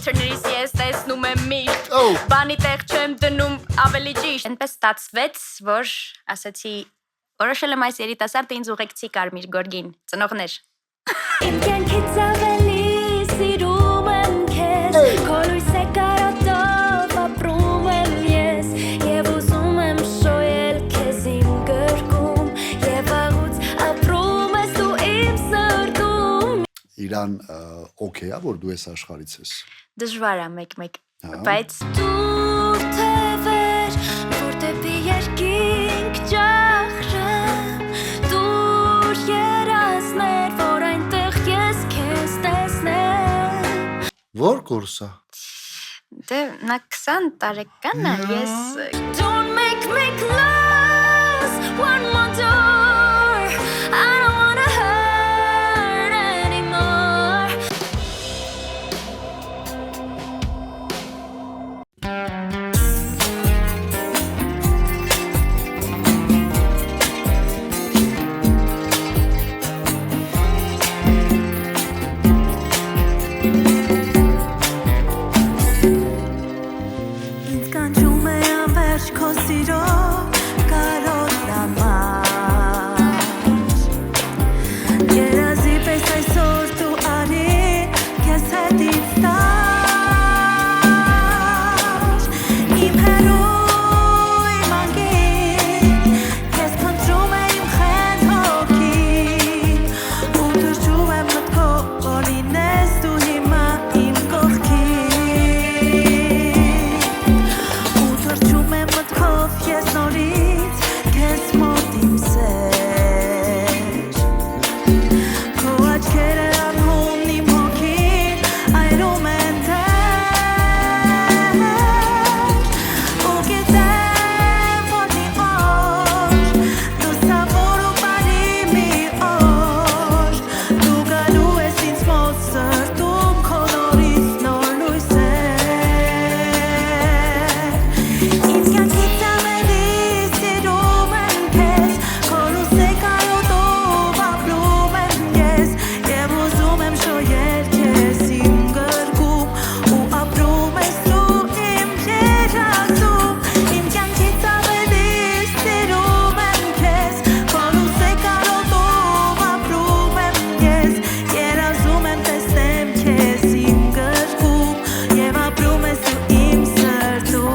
Hater-ներից ես տեսնում եմ միշտ Բանի տեղ չեմ դնում ավելի ճիշտ Ենպես ստացվեց, որ ասացի Որոշել եմ այս երիտասարդը ինձ ուղեկցի Կարմիր գորգին Ծնողներ Իմ կյանքից ավելի սիրում եմ քեզ Քո լույսը կարոտով ապրում եմ ես Եվ ուզում եմ շոյել քեզ իմ գրկում Եվ աղուց ապրում ես դու իմ սրտում Իրան օքեյ է, որ դու ես աշխարհից ես Դժվար է մեկ-մեկ Բայց դուր թևեր, որ դեպի երկինք ճախրեմ Դուր երազներ, որ այնտեղ ես քեզ տեսնեմ Որ կուրսա? Դե նա 20 տարեկան է, ես Don't make me close one more door I don't wanna hurt anymore Ինձ կանչում է անվերջ քո սիրո կարոտամար Երազի պես այսօր դու արի քեզ հետից տար Իմ հերոյ իմ անգին Քեզ փնտրում է իմ խենթ հոգին Ու թրջում եմ մտքով որ լինես դու հիմա իմ կողքին Ու թրջում եմ մտքով ես նորից քեզ մոտ իմ սեր Քո աչքերը անհուն իմ հոգին այրում են թեր Ու գիտեմ որ մի օր դու սավոր ու բարի մի օր Դու գալու ես ինձ մոտ սրտում քո նորից նոր լույսեր Ինձ կյանքից ավելի սիրում եմ քեզ Քո լույսը կարոտով ապրում եմ ես Եվ ուզում եմ շոյել քեզ իմ գրկում Ու ապրում ես դու իմ երազում Իմ կյանքից ավելի սիրում եմ քեզ Քո լույսը կարոտով ապրում եմ ես Երազում եմ տեսնեմ քեզ իմ գրկում Եվ ապրում ես դու իմ սրտում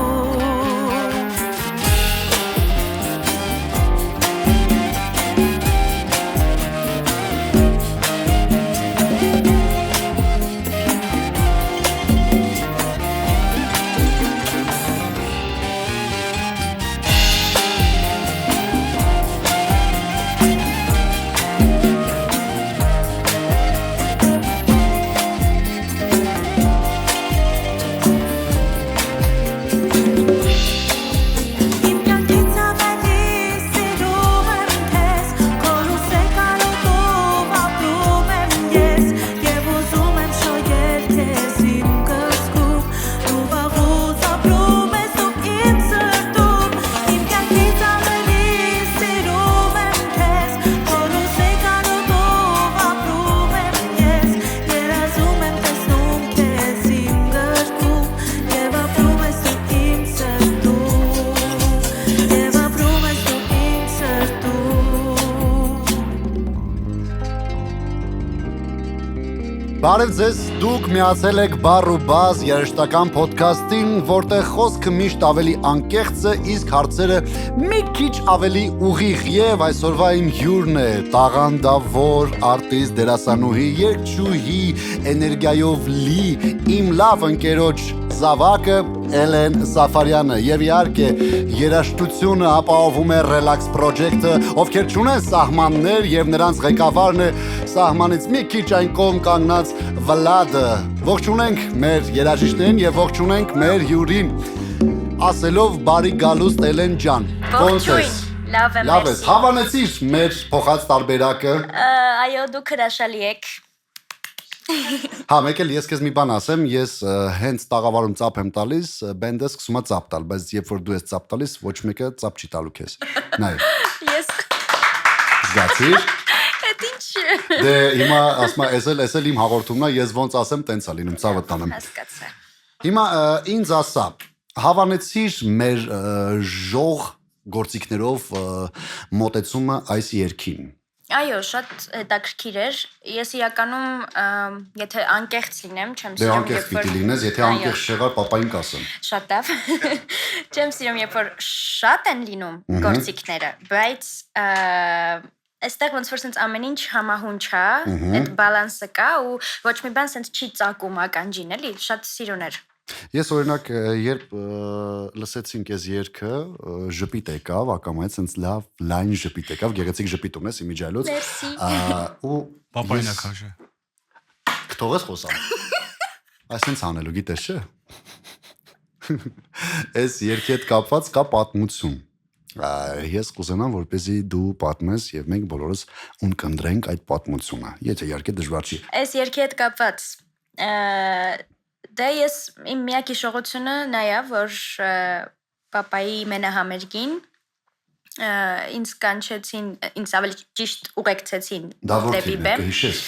Իմ կյանքից ավելի սիրում եմ քեզ Քո լույսը կարոտով ապրում եմ ես Եվ ուզում եմ շոյել քեզ իմ գրկում Ու վաղուց ապրում ես դու իմ սրտում Իմ կյանքից ավելի սիրում եմ քեզ Քո լույսը կարոտով ապրում եմ ես Երազում եմ տեսնում քեզ իմ գրկում Եվ ապրում ես դու իմ սրտում Եվ ապրում ես դու իմ սրտում Բարև ձեզ, դուք միացել եք Բառ ու Բազ երաժշտական ոդքասթին, որտեղ խոսքը միշտ ավելի անկեղծ է, իսկ հարցերը մի քիչ ավելի ուղիղ եւ այսօրվա իմ հյուրն է տաղանդավոր արտիստ, դերասանուհի, երգչուհի, էներգիայով լի, իմ լավ ընկերոջ զավակը Էլեն Սաֆարյանը եւ իհարկե երաժշտությունը ապահովում է Relax Project-ը, ովքեր չունեն սահմաններ եւ նրանց ղեկավարն է սահմանից մի քիչ այն կողմ կանգնած Վլադը։ Ողջունենք մեր երաժիշտներին եւ ողջունենք մեր հյուրին։ Ասելով բարի գալուստ Էլեն ջան։ Ողջույն, լավ եմ, Լավ ես, հավանեցիր մեր փոխած տարբերակը։ Այո, դուք հրաշալի եք Հա, մեկ էլ ես քեզ մի բան ասեմ, ես հենց տաղավարում ծափ եմ տալիս, բենդը սկսում է ծափ տալ, բայց երբ որ դու ես ծափ տալիս, ոչ մեկը ծափ չի տալու քեզ։ Նայ։ Ես Զգացիր։ Էդ ինչ Դե հիմա ասма էսել իմ հաղորդումն է, ես ոնց ասեմ, տենց է լինում, ցավը տանեմ։ Հասկացա։ Հիմա ինձ ասա, հավանեցիր մեր ժող գործիքներով մոտեցումը այս երգին։ Այո, շատ հետաքրքիր էր։ Ես իրականում, եթե անկեղծ լինեմ, չեմ Դե սիրում, անկեղծ պիտի լինես, եթե անկեղծ չեղար, պապային կասեմ։ Շատ լավ։ Չեմ սիրում, երբ որ շատ են լինում գործիքները, բայց այստեղ ոնց որ sense ամեն ինչ համահունչ է, այդ բալանսը կա ու ոչ մի բան sense չի ծակում ականջին, էլի, շատ սիրուն էր։ Ես օրինակ երբ լսեցինք այս երգը, ժպիտ եկավ, ակամայից sense լավ լայն ժպիտ եկավ, գեղեցիկ ժպիտ ունես իմիջայլոց։ Մերսի։ Ու Պապայինա քաշը։ Կթողես խոսամ։ Այսինքն անելու գիտես չէ։ Այս երգի հետ կապված կա պատմություն։ Ես կուզենամ, որպեսզի դու պատմես եւ մենք բոլորս ունկնդրենք այդ պատմությունը։ Եթե իհարկե դժվար չի։ Այս երգի հետ կապված դե ես իմ միակ հիշողությունը նա է, որ պապայի մենահամերգին ինձ կանչեցին, ինձ ավելի ճիշտ ուղեկցեցին դեպի բեմ։ Հիշես։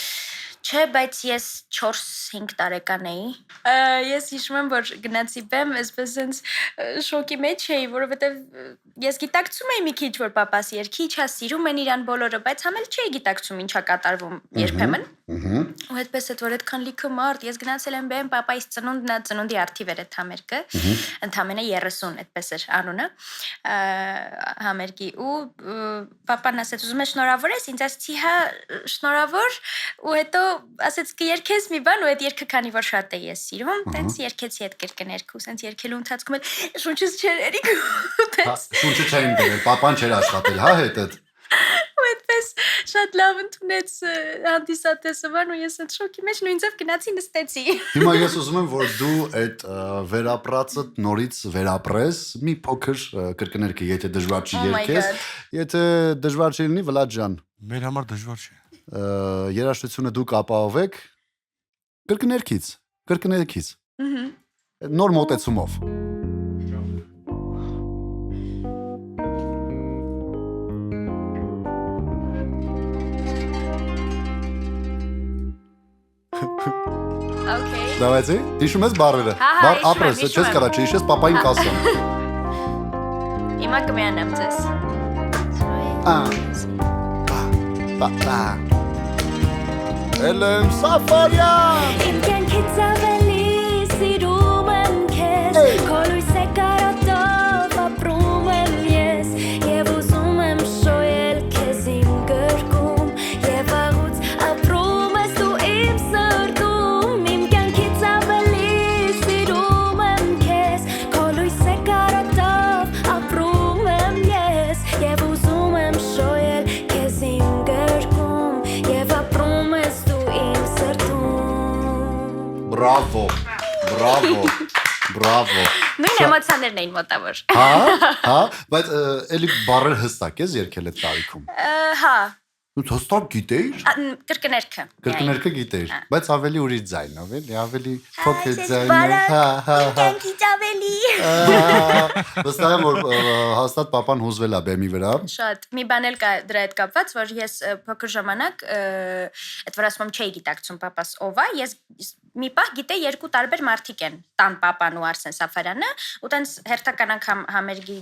Չէ, բայց ես 4-5 տարեկան էի։ Ես հիշում եմ, որ գնացի բեմ, այսպես sense շոկի մեջ էի, որովհետև ես գիտակցում էի մի քիչ, որ պապաս երգիչ է, սիրում են իրան բոլորը, բայց համ էլ չէի գիտակցում ինչա կատարվում երբեմն։ Ու այդպես այդ որ այդքան լիքը մարդ, ես գնացել եմ բեմ, պապայիս ծնունդն է, ծնունդի արդիվ էր այդ համերգը, ընդամենը 30, այդպես էր անունը, համերգի ու պապան ասեց, ուզում ես շնորհավորես, ինձ ասեցի, հա, շնորհավոր, ու հետո ասեց կերքես մի բան ու այդ երգը քանի որ շատ էի ես սիրում, տենց երգեցի այդ կրկներքը ու սենց երգելու ընթացքում էլ շունչս չէր երիկ ու տենց Շունչը չէին դրել, պապան չէր աշխատել, հա հետդ։ ու այդպես շատ լավ ընդունեց հանդիսատեսը բան ու ես այդ շոկի մեջ նույնձև գնացի նստեցի։ Հիմա ես ուզում եմ, որ դու այդ վերապրածը նորից վերապրես, մի փոքր կրկներքը, եթե դժվար չի երգես, եթե դժվար չի լինի, Վլադ ջան։ Մեր համար դժվար չէ։ Երաժշտությունը դուք ապահովեք կրկներքից նոր մոտեցումով Okay. Դավայցի, հիշում ես բառերը, բառ ապրես, չես կարա չհիշես, պապային կասեմ։ Հիմա կմիանամ ձեզ։ Էլեմ Սաֆարյան Իմ կյանքից ավելի սիրում եմ քեզ Քո լույսի կարոտով ապրում եմ ես Եվ ուզում եմ շոյել քեզ իմ գրկում Եվ վաղուց ապրում ես դու իմ սրտում Իմ կյանքից ավելի սիրում եմ քեզ Քո լույսի կարոտով ապրում եմ ես Եվ ուզում եմ շոյել քեզ իմ գրկում Եվ ապրում ես դու իմ սրտում Բրավո, բրավո, բրավո Նույն էմոցիաներն էին մոտավոր։ Հա, բայց էլի բառեր հստակ ես երկել այդ տարիքում Հա, Ու հստակ գիտեիր կրկներքը։ Կրկներքը գիտեիր, բայց ավելի ուրիշ ձայնով էլի, ավելի փոքր ես ձայնով բարակ, հա Կյանքից ավելի։ Վստահ եմ, որ հաստատ պապան հուզվել է բեմի վրա Շատ, մի բան էլ կա դրա հետ կապված, որ ես փոքր ժամանակ այդ որ ասում եմ չէի գիտակցում պապաս ով է, ես մի պահ գիտեի երկու տարբեր մարդիկ են, տան պապան ու Արսեն Սաֆարյանը, ու տենց հերթական անգամ համերգի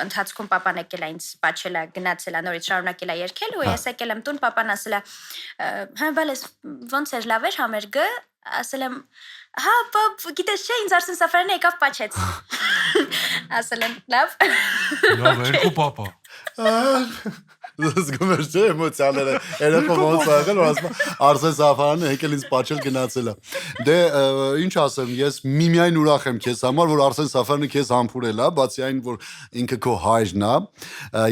ընթացքում պապան եկել է ինձ պատճել է, գնացել է նորից շարունակել է երգել ու ես եկել եմ տուն, պապան ասել է, հա բալես ոնց էր լավ էր համերգը, ասել եմ, հա պապ, գիտես չէ, ինձ Արսեն Սաֆարյանը եկավ պատճեց, ասել եմ, լավ, Լավ, երկու պապա։ Զգում ես չէ էմոցիաները երբ ոնց աղել որ ասում Արսեն Սաֆարյանը եկել ինձ պատճել գնացել է Դե ինչ ասեմ ես միմիայն ուրախ եմ քեզ համար որ Արսեն Սաֆարյանը քեզ համբուրել է բացի այն որ ինքը քո հայրն է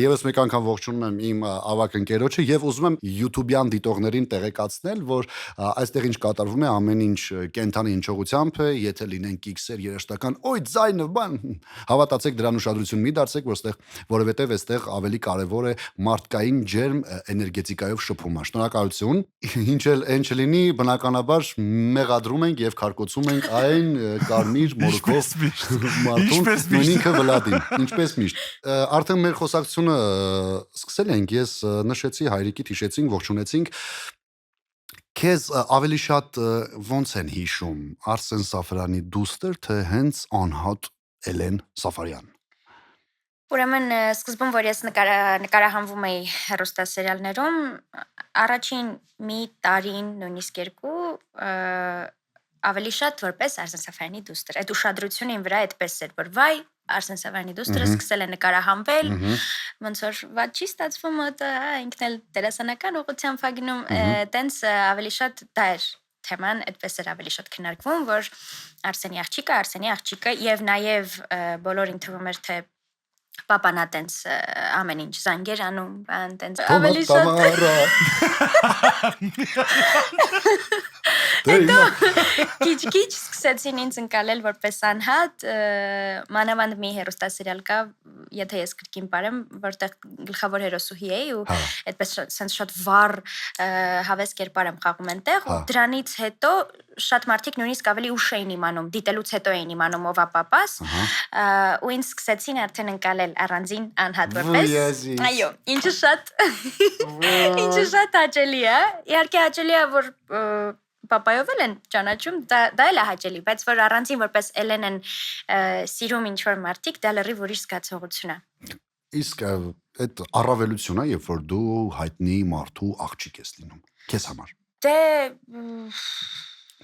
Եվս մեկ անգամ ողջունում եմ իմ ավակ ընկերոջը եւ ուզում եմ YouTube-յան դիտողներին տեղեկացնել որ այստեղ ինչ կատարվում է ամեն ինչ կենթանի հնչողությամբ է եթե լինեն կիքսեր երաժշտական օй ձայնը բան հավատացեք դրան ուշադրություն մի դարձեք որ այստեղ որովհետեւ այստեղ ավելի կարեւոր է մարդկային ջերմ էներգետիկայով շփումը շնորհակալություն ինչ էլ այն չլինի բնականաբար մեղադրում ենք եւ քարկոծում ենք այն կարմիր մորուքով մարդուն նույնինքը Վլադին ինչպես միշտ արդեն մեր խոսակցությունը սկսել ենք ես նշեցի հայրիկիդ հիշեցինք ողջունեցինք քեզ ավելի շատ ոնց են հիշում Արսեն Սաֆարյանի դուստր, թե հենց անհատ Էլեն Սաֆարյան։ Ուրեմն սկզբում որ ես նկարահանվում էի հեռուստասերիալներում, առաջին մի տարին, նույնիսկ երկու, ավելի շատ որպես Արսեն Սաֆարյանի դուստր։ Այդ ուշադրությունը իմ վրա այդպես էր, որ վայ, Արսեն Սաֆարյանի դուստրը սկսել է նկարահանվել, ոնց որ վատ չի ստացվում, ինքն էլ դերասանական ուղղությամբ ագնում, տենց ավելի շատ դա էր թեման, այդպես էր ավելի շատ քննարկվում, որ Արսենի աղջիկը եւ նաեւ բոլորին թվում էր թե Պապանա տենց ամեն ինչ զանգեր անում, բան տենց ավելի շատ Քիչ սկսեցին ինձ ընկալել որպես անհատ, մանավանդ մի հեռուստասերիալ կա, եթե ես կրկին բարեմ, որտեղ գլխավոր հերոսուհի էի ու այդպես սենց շատ վառ հավես կերպար եմ խաղում այնտեղ ու դրանից հետո շատ մարդիկ նույնիսկ ավելի ուշ էին իմանում, դիտելուց հետո էին իմանում ով է պապաս, ու ինձ սկսեցին արդեն ընկալել առանձին անհատ որպես, այո, ինչը շատ հաճելի է, իհարկե հաճելի է, որ պապայով էլ են ճանաչում, դա էլ է հաճելի, բայց որ առանձին որպես Էլեն են սիրում ինչ-որ մարդիկ, դա լրիվ ուրիշ զգացողություն է։ Իսկ այդ առավելությունը, երբ որ դու հայտնի մարդու աղջիկ ես լինում, քեզ համար։ Դե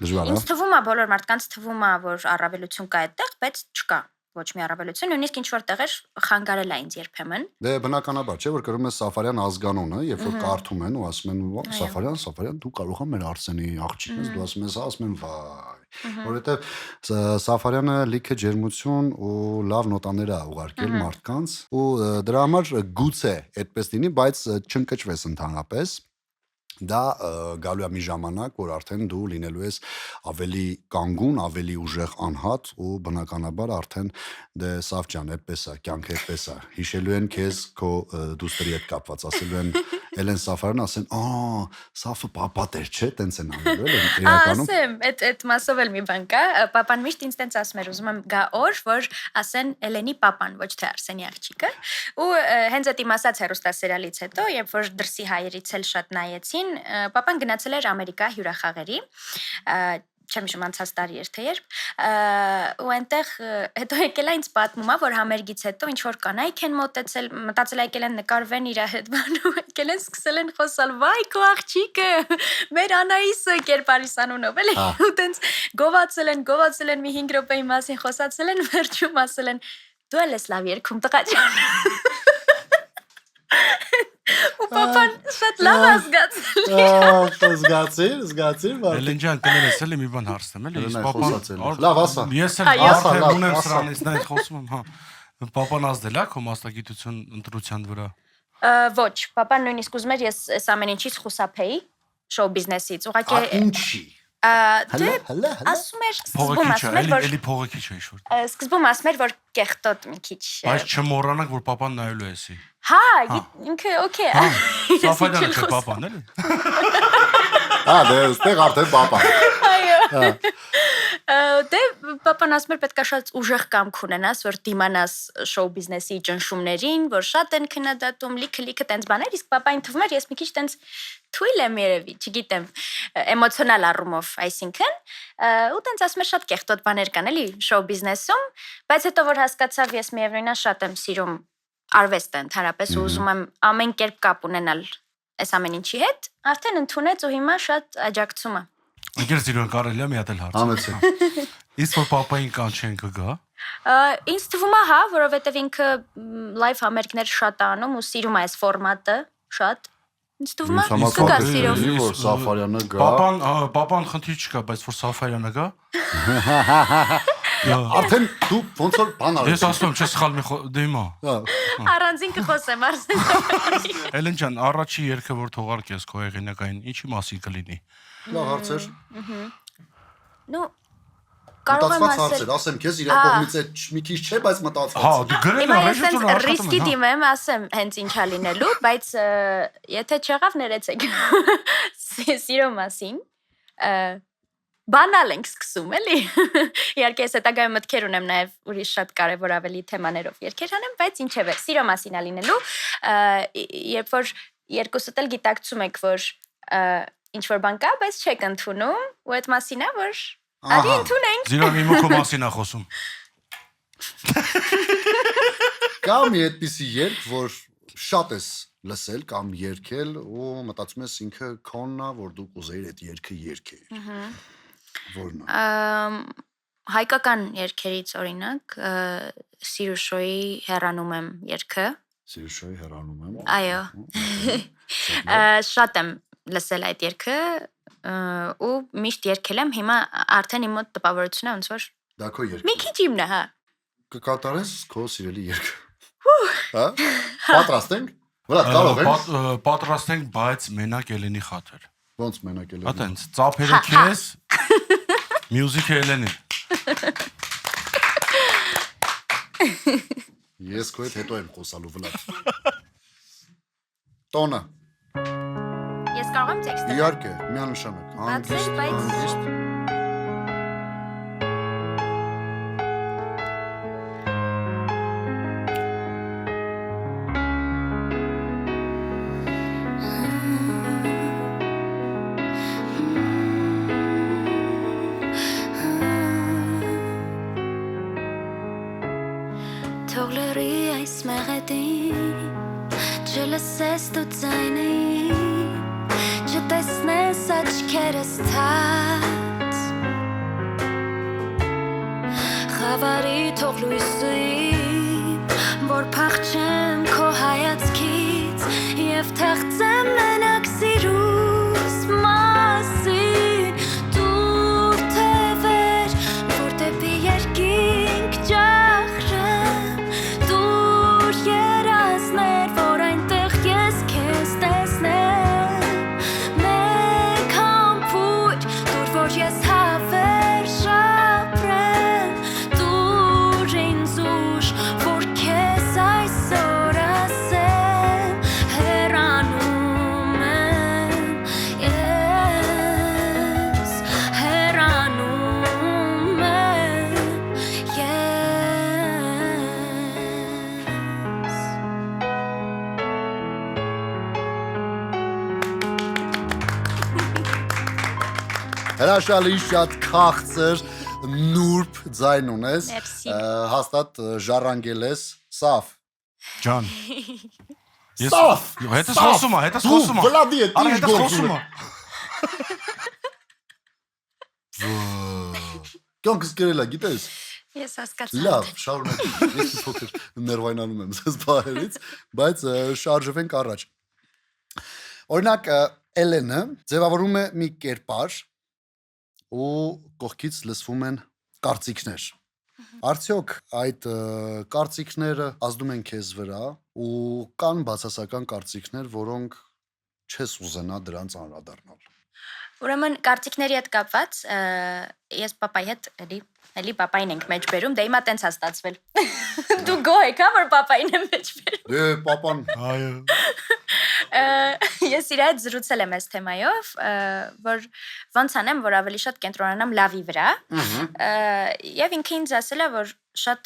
Դժվար է։ Ինձ թվում է բոլոր մարդկանց թվում է, որ առավելություն կա այդտեղ, բայց չկա ոչ մի առավելություն, նույնիսկ ինչ-որ տեղեր խանգարել է ինձ երբեմն։ Դե բնականաբար, չէ՞ որ կրում ես Սաֆարյան ազգանունը, երբ որ կարդում են ու ասում են Սաֆարյան, դու կարող ես մեր Արսենի աղջիկն ես, դու ասում ես, ասում են վայ, որովհետև Սաֆարյանը լիքը ջերմություն ու լավ նոտաներ է ուղարկել մարդկանց ու դրա համար գուցե այդպես լինի, բայց չընկճվես ընդհանրապես դա գալու է մի ժամանակ, որ արդեն դու լինելու ես ավելի կանգուն, ավելի ուժեղ անհատ ու բնականաբար արդեն դե Սաֆ ջան, այդպես է, կյանքը այդպես է։ Հիշելու են քեզ քո դուստերի հետ կապված, ասելու են Էլեն Սաֆարյան, ասեն, Սաֆը պապատ էր, չէ՞, տենց են անելու են իրականում։ Ասեմ, այդ մասով էլ մի բան կա, պապան միշտ ինձ տենց ասում էր, ուզում եմ գա օր, որ ասեն Էլենի պապան, ոչ թե Արսենի աղջիկը։ Ու հենց այդ իմ ասած հեռուստասերիալից հետո, երբ որ դրսի հայերից էլ շատ նայեցին, պապան գնացել էր Ամերիկա հյուրախաղերի, չեմ հիշում անցած տարի էր թե երբ, ու այնտեղ հետո եկել է ինձ պատմում, որ համերգից հետո ինչ որ կանայք են մոտեցել, մտածել եկել են նկարվեն իր հետ բանում, եկել են սկսել են խոսալ, վայ քո աղջիկը, մեր Անահիսը կերպարիս անունով էլի, ու տենց գովացել են մի 5 րոպեի մասին խոսացել են, վերջում ասել են դու էլ ես լավ երգում տղա ջան։ Ու պապան շատ լավ Զգացիր, Էլեն ջան, կներես էլի մի բան հարցնեմ, էլի, պապան։ Լավ, ասա։ Ես էլ արդեն ունեմ սրանից նա խոսում եմ, հա։ Պապան ազդել է քո մասնագիտություն ընտրության վրա։ Ոչ, պապան նույնիսկ ուզում էր ես այս ամեն ինչից խուսափեի, շոու բիզնեսից, ուղղակի Ինչի։ դե ասում էր, սկզբում ասում էր, որ էլի փողը քիչ է ինչ-որ։ Սկզբում ասում էր, որ կեղտոտ մի քիչ։ Բայց չմոռանանք, որ պապան նայելու է էսի։ Հա, ինքը օքեյ է։ Սաֆարյանը չէ պապան, էլի։ Դե այստեղ արդեն պապա։ Այո։ Դե պապան ասում էր պետք է շատ ուժեղ կամք ունենաս, որ դիմանաս շոու բիզնեսի ճնշումներին, որ շատ են քննադատում, լիքը տենց բաներ, իսկ պապային թվում էր ես մի քիչ տենց թույլ եմ երևի, չգիտեմ, էմոցիոնալ առումով, այսինքն, ու տենց ասում էր շատ կեղտոտ բաներ կան, էլի, շոու բիզնեսում, բայց հետո որ հասկացավ ես միևնույնն շատ եմ սիրում արվեստը ընդհանրապես ու ուզում եմ ամեն կերպ կապ ունենալ այս ամեն ինչի հետ, արդեն ընդունեց ու հիմա շատ աջակցում է։ Եկեր զիրոն կարելի է մի հատ էլ հարց։ Համեցեք։ Իսկ որ պապային կանչեն կգա։ Ինձ թվում է հա, որովհետև ինքը լայվ համերգներ շատ անում ու սիրում է այս ֆորմատը շատ։ Ինձ թվում է կգա սիրով։ Որ Սաֆարյանը գա։ Պապան խնդիր չկա, բայց որ Սաֆարյանը գա։ Արդեն դու ոնց որ բան արես։ Ես ասում եմ, չէ՞ սխալ մի դե հիմա։ Առանձին կխոսեմ Արսեն Սաֆարյանի։ Էլեն ջան, առաջի երգը որ թողարկես քո հեղինակային, ինչի մասին կլինի։ Լավ հարցեր։ Նու կարող եմ ասել, ասեմ քեզ իր կողմից է մի քիչ չէ, բայց մտածված։ Հա, դու գրել ես ռեժիսորը աշխատում։ Ռիսկի դիմեմ, ասեմ, հենց ինչա լինելու, բայց եթե չեղավ ներեցեք։ Սիրո մասին բանալ ենք սկսում, էլի։ Իհարկե ես հետագայում մտքեր ունեմ նաև ուրիշ շատ կարևոր ավելի թեմաներով երգեր անեմ, բայց ինչևէ, սիրո մասին է լինելու, երբ որ երկուսդ էլ գիտակցում եք, որ ինչ որ բան կա, բայց չեք ընդունում, ու այդ մասին է, որ արի ընդունենք։ Զիրան իմը քո մասին է խոսում։ Կա մի այդպիսի երգ, որ շատ ես լսել կամ երգել ու մտածում ես ինքը քոնն է, որ դու կուզեիր այդ երգը երգեիր։ Որն է։ Հայկական երգերից օրինակ Սիրուշոյի հեռանում եմ երգը։ Սիրուշոյի հեռանում եմ։ Այո։ Շատ եմ լսել այդ երգը ու միշտ երգել եմ, հիմա արդեն իմ մոտ տպավորություն է ոնց որ Դա քո երգ։ մի քիչ իմն է, հա։ Կկատարես քո սիրելի երգը։ Հա? Պատրաստ ենք։ Վրա կարող ենք։ Պատրաստ ենք, բայց մենակ Էլենի խաթր։ Ոնց մենակ Էլենի։ Ատենց, ծափերը քեզ, մյուզիկը Էլենի։ Ես քո հետ հետո եմ խոսալու վլա։ Տոնը։ Ես կարող եմ տեքստը։ Իհարկե, միանշանակ։ Բացեք, բայց- հանգիստ։ Թող լրի այս մեղեդին Չլսես դու ձայնին Չտեսնես աչքերս թած Խավարի թող լույսին Որ փախչեմ քո հայացքից Եվ թաղծեմ մենակ սիրուս մասին Դուր թևեր Որ դեպի երկինք ջախրեմ Դուր երազներ Որ այնտեղ ես քեզ տեսնեմ Մեկ համբույր Դուր որ ես հավերժ ապրեմ Դուր ինձ ուժ Որ քեզ այսօր ասեմ Հեռանում եմ ես Հեռանում եմ ես Հրաշալի շատ քաղցր նուրբ ձայն ունես։ Մերսի։ Հաստատ ժառանգել ես սավ։ Ջան։ Ես Սավ, հետս սավ, խոսում եմ, հետս դու խոսում եմ։ Վլադի հետ Արա ինչ հետս գործում խոսում ես։ եմ։ Կյանքս գրելա, գիտես։ Ես հասկացա։ Լավ, շարունակ։ Ես մի փոքր ներվայնանում եմ ձեզ բարերից, բայց շարժվենք առաջ։ Օրինակ Էլենը ձևավորում է մի կերպար ու կողքից լսվում են կարծիքներ։ Արդյոք այդ կարծիքները ազդում են քեզ վրա ու կան բացասական կարծիքներ, որոնք չես ուզենա դրանց անդրադառնալ։ Ուրեմն կարծիքների հետ կապված ես papai հետ էլի papain ենք մեջ բերում, դե հիմա տենց է ստացվել։ Դու գոհ եք, հա, որ papain եմ մեջ բերում։ Դե papan Այո։ Ես իր հետ զրուցել եմ այս թեմայով, որ ոնց անեմ, որ ավելի շատ կենտրոնանամ լավի վրա։ Եվ ինքը ինձ ասել է, որ շատ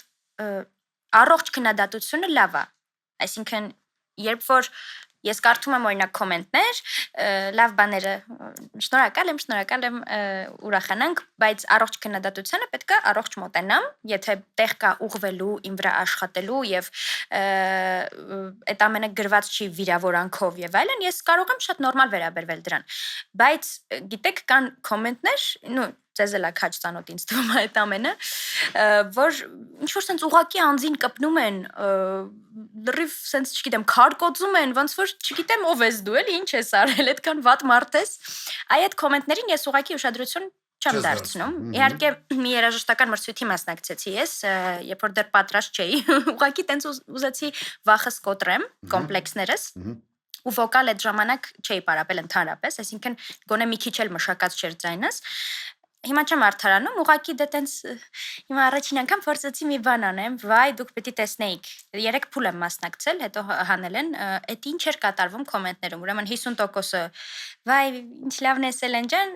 առողջ քննադատությունը լավ է։ Այսինքն, երբ որ ես կարդում եմ օրինակ կոմենտներ, լավ բաները, շնորհակալ եմ, ուրախանանք, բայց առողջ քննադատությանը պետք է առողջ մոտենամ, եթե տեղ կա ուղղվելու, իմ վրա աշխատելու եւ այդ ամենը գրված չի վիրավորանքով եւ այլն, ես կարող եմ շատ նորմալ վերաբերվել դրան։ Բայց գիտեք, կան կոմենտներ, ձեզ էլ է քաչ ծանոթ ինձ թվում է այդ ամենը, որ ինչ որ sense ուղակի անձին կպնում են, լրիվ sense չգիտեմ, քարկոծում են, ոնց որ չգիտեմ ով ես դու, էլի ինչ ես արել, այդքան վատ մարդ ես։ Այդ կոմենտներին ես ուղակի ուշադրություն չեմ դարձնում։ Իհարկե մի երաժշտական մրցույթի մասնակցեցի ես, երբ որ դեռ պատրաստ չէի, ուղղակի տենց ուզեցի վախս կոտրեմ, կոմպլեքսներս։ Ու վոկալ այդ ժամանակ չէի պարապել ընդհանրապես, այսինքն գոնե մի քիչ էլ մշակած չէր ձայնս։ հիմա չեմ արդարանում, ուղղակի դե տենց հիմա առաջին անգամ փորձեցի մի բան անեմ, վայ, դուք պետք է տեսնեիք։ 3 փուլ եմ մասնակցել, հետո հանել են, այդ ինչ էր կատարվում կոմենտներում։ Ուրեմն 50%-ը վայ, ինչ լավն է Սելեն ջան,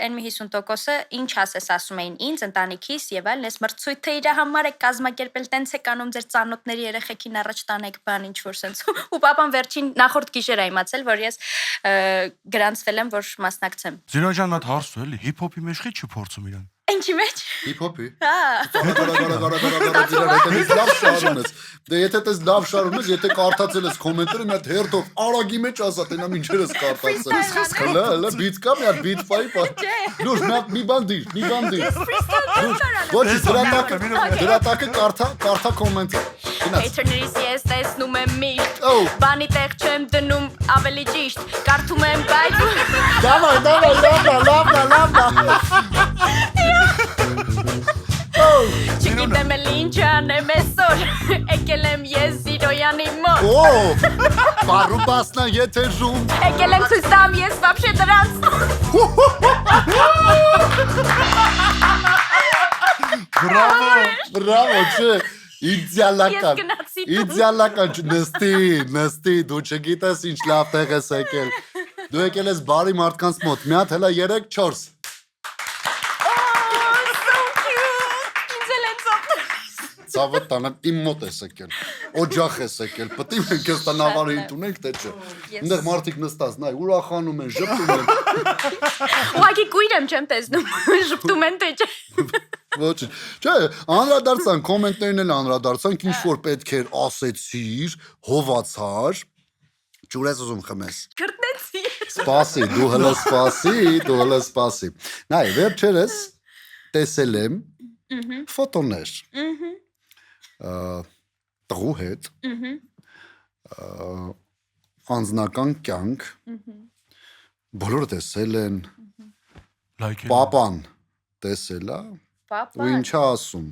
այն մի 50%-ը ինչ ասես ասում էին ինձ, ընտանիքիս եւ այլն, այս մրցույթը իր համար է կազմակերպել, տենց է կանում ձեր ծանոթների երեխեքին առաջ տանեք բան ինչ որ sense։ Ու papan վերջին նախորդ գիշեր է իմացել, որ ես գրանցվել եմ, որ մասնակցեմ։ Զիրոն ջան, մատ հարցու էլի, հիփ-հոփի մեջ չի չփորձում իրան։ Ինչի մեջ։ Հիփ-հոփի։ Հա։ Լավ շարունես։ Դե եթե դες լավ շարունես, եթե կարդացել ես կոմենտները, մի հատ հերթով արագի մեջ ասա, տենա ինչեր ես կարդացել։ Հələ բիթ կա, մի հատ բիթ ֆայ։ Լուր, մի բան դիր։ Ոչ, դրա տակը կարդա կոմենտը։ Haters ես տեսնում եմ միշտ։ Բանի տեղ չեմ դնում, ավելի ճիշտ։ Կարդում եմ, բայց Չգիտեմ էլ ինչ անեմ այսօր, եկել եմ ես Զիրոյանի մոտ։ Բարուբասնա եթերում։ Եկել եմ ցույց տամ ես вообще դրանց։ Բրավո, չէ։ Ես գնացի տուն։ Իդեալական նստի, դու չգիտես ինչ լավ տեղ ես եկել։ Դու եկել ես բարի մարդկանց մոտ, մի հատ հələ 3-4։ Ցավը տանը իմ մոտ ես եկել։ Օջախ ես եկել, պետք է մենք ես տնավարի ունենք, թե չէ։ Այնտեղ մարդիկ նստած, նայ, ուրախանում են, ժպտում են։ Ուղղակի կույր եմ չեմ տեսնում, ժպտում են թե չէ։ Ոչինչ։ Չէ, անդրադարձան, կոմենտներն էլ անդրադարձան, ինչ որ պետք էր ասեցիր, հովացար։ Ջուրես ուզում խմես։ Գրտնեցի։ Սպասի, դու հələ սպասի։ Նայ, վերջերս տեսել եմ ֆոտոներ։ Տղու հետ։ Անձնական կյանք։ Բոլորը տեսել են։ Պապան տեսել է։ Ու ինչ ասում։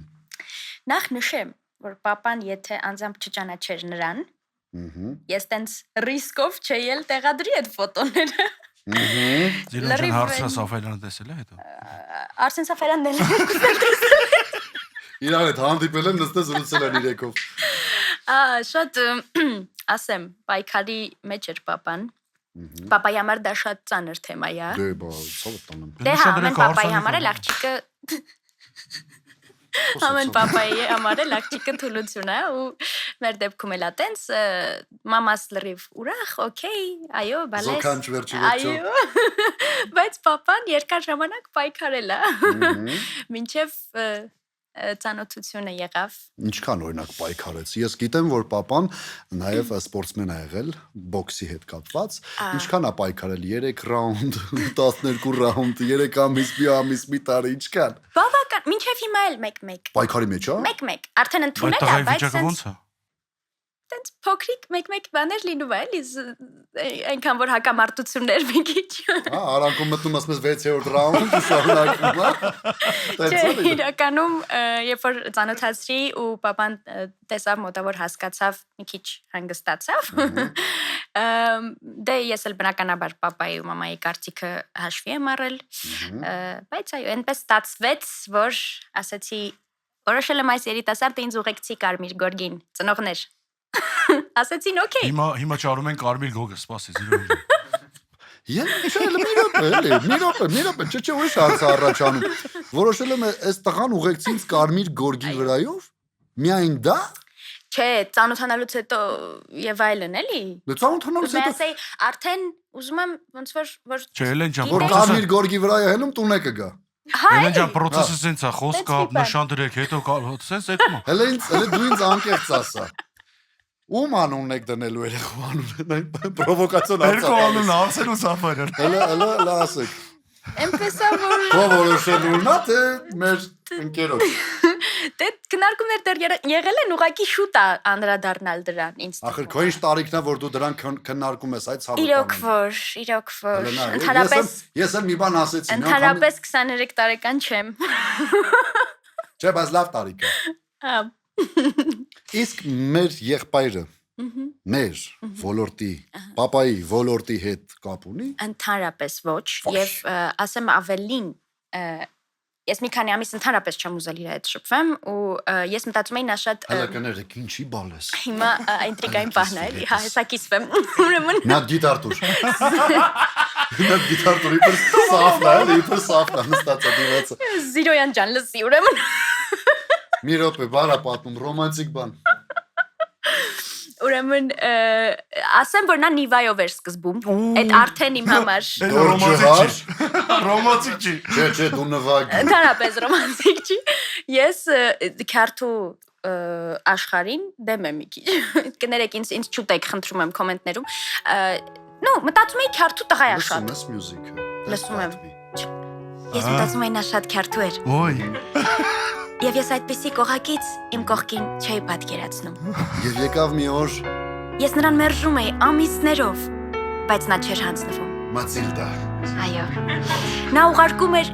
Նախ նշեմ, որ papan եթե անձամբ չճանաչեր նրան, ես տենց ռիսկով չէի էլ տեղադրի այդ ֆոտոները։ Զիրոն ջան, Հարսեն Սաֆարյանը տեսել է հետո։ Արսեն Սաֆարյանն էլ Իրար հետ հանդիպել են, նստել զրուցել են իրեքով։ Շատ ասեմ, պայքարի մեջ էր papan։ Papai համար դա շատ ծանր թեմա է։ Դե բա, ցավը տանեմ։ Դե հա, ամեն papai համար էլ աղջիկը Ամեն papai համար էլ աղջիկը թուլություն է ու մեր դեպքում էլ է տենց մամաս լրիվ ուրախ, օքեյ, այո, բալես։ Զոքանչ վերջի։ Բայց papan երկար ժամանակ պայքարել է։ Մինչև ծանոթությունը եղավ։ Ինչքան օրինակ պայքարեց։ Ես գիտեմ, որ papan նաև սպորտսմեն է եղել, բոքսի հետ կապված։ Ինչքան է պայքարել 3 ռաունդ, 12 ռաունդ, 3 ամիս, մի ամիս, մի տարի, ինչքան։ Բավական, մինչև հիմա էլ 1-1։ Պայքարի մեջ է։ 1-1։ Արդեն ընդունել է, բայց ոնց է։ Տենց փոքրիկ 1-1 բաներ լինում է, էլի այնքան որ հակամարտություններ մի քիչ։ Արանքում մտնում ասես 6-րդ ռաունդ շարունակում, հա։ Չէ, իրականում երբ որ ծանոթացրի ու papan տեսավ մոտավոր հասկացավ, մի քիչ հանգստացավ։ Դե ես էլ բնականաբար papai ու մամայի կարծիքը հաշվի եմ առել, բայց այո, այնպես ստացվեց, որ ասացի, որոշել եմ այս երիտասարդը ինձ ուղեկցի Կարմիր գորգին, ծնողներ։ Ասեցին օքեյ։ Հիմա ճարում են Կարմիր գոգը, սպասի Զիրոն ջան։ Մի րոպե, չէ, ուրիշ հարց առաջանում։ Որոշել եմ այս տղան ուղեկցի ինձ Կարմիր գորգի վրայով։ Միայն դա։ Չէ, ծանոթանալուց հետո եւ այլն էլի։ Դե ծանոթանալուց հետո։ Ասեի, արդեն ուզում եմ ոնց որ Չէ, Էլեն ջան, որ Կարմիր գորգի վրա է հելում տուն է կգա։ Էլեն ջան, process-ը սենց է, խոսք կա, նշան դրեք, հետո սենց եկում է։ Հələ դու ինձ անկեղծ ասա։ Ում անունն եք դնելու երեխու անունը, պրովոկացիոն Երկու անունն Արսեն ու Սաֆարյան։ Հələ ասեք։ Էնպես է որ Ո՞վ որոշելն է, թե մեր ընկերոջ։ Դե քննարկումներ դեռ եղել են, ուղղակի շուտ է անդրադառնալ դրան ինձ։ Ախր քո ինչ տարիքն է, որ դու դրան քննարկում ես, այդ ցավը։ Իրոք որ։ Ընդհանրապես ես էլ մի բան ասեցի։ Ընդհանրապես 23 տարեկան չեմ։ Չէ, բայց լավ տարիք է։ Հա։ Իսկ մեր եղբայրը մեր ոլորտի, papai ոլորտի հետ կապ ունի։ Ընդհանրապես ոչ, եւ ասեմ ավելին ես մի քանի ամիս ընդհանրապես չեմ ուզել իր հետ շփվեմ ու ես մտածում էի նա շատ Հələ կներեք, ինչի բալ ես։ հիմա ինտրիգային բան է, էլի, հա, հեսա կիսվեմ։ Ուրեմն Նա գիտար տուր։ Նա գիտար տուր, իբր սաֆն է, իբր սաֆն է, նստած է դիվացը։ Զիրոյան ջան, լսի, ուրեմն Մի րոպե, բարա պատմում, ռոմանտիկ բան։ Ուրեմն ասեմ որ նա Նիվայով էր սկզբում, այդ արդեն իմ համար Ռոմանտիկ չի։ Չէ, դու նվագ։ ընդհանրապես ռոմանտիկ չի։ Ես քարտու աշխարհին դեմ եմ մի քիչ։ Կներեք ինձ չուտեք, խնդրում եմ կոմենտներում։ Նո, մտածում էի քարտու տղա է շատ։ Լսում ես մյուզիկը։ Լսում եմ։ Ես մտածում էի նա շատ քարտու էր։ Ոյ։ Եվ ես այդպեսի կողակից իմ կողքին չէի պատկերացնում։ Եվ եկավ մի օր Ես նրան մերժում էի ամիսներով, բայց նա չէր հանձնվում։ Մատիլդա։ Այո։ Նա ուղարկում էր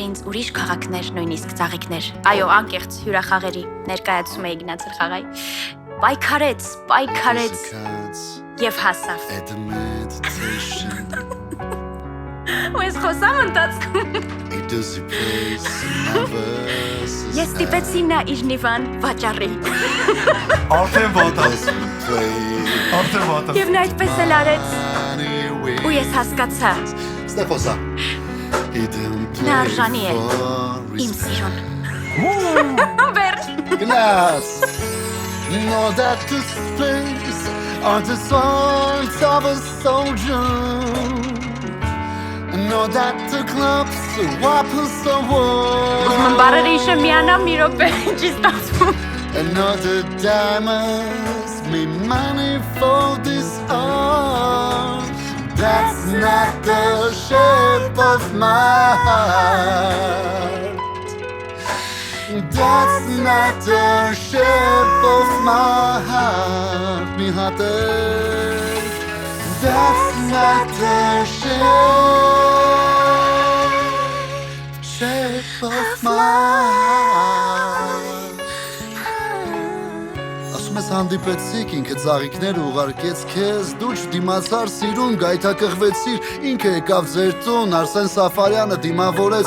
ինձ ուրիշ քաղաքներ, նույնիսկ ծաղիկներ։ Այո, անկեղծ հյուրախաղերի ներկայացում էի գնացել խաղայ։ Պայքարեց եւ հասավ։ Ու ես խոսամ ընթացքում։ Ես ստիպեցի նա իր նիվան վաճառի։ Արդեն վատաս։ Եվ նա այդպես էլ արեց։ Ու ես հասկացա։ Ստեփոսա։ Նա արժանի է իմ սիրուն։ Վերջ։ Glass. Know that the space are the swords of a soldier. Know that the clubs are weapons of war. Ուսման բարերը իշը միանամ մի րոպե, չի ստացվում։ And know the diamonds mean money for this art. That's not the shape of my heart. That's not the shape of my heart, mi hater. That's not the shape of my heart. Ասում ես հանդիպեցիք, ինքը ծաղիկները ուղարկեց քեզ, դու չդիմացար սիրուն, գայթակղվեցիր, ինքը եկավ ձեր տուն, Արսեն Սաֆարյանը դիմավորեց,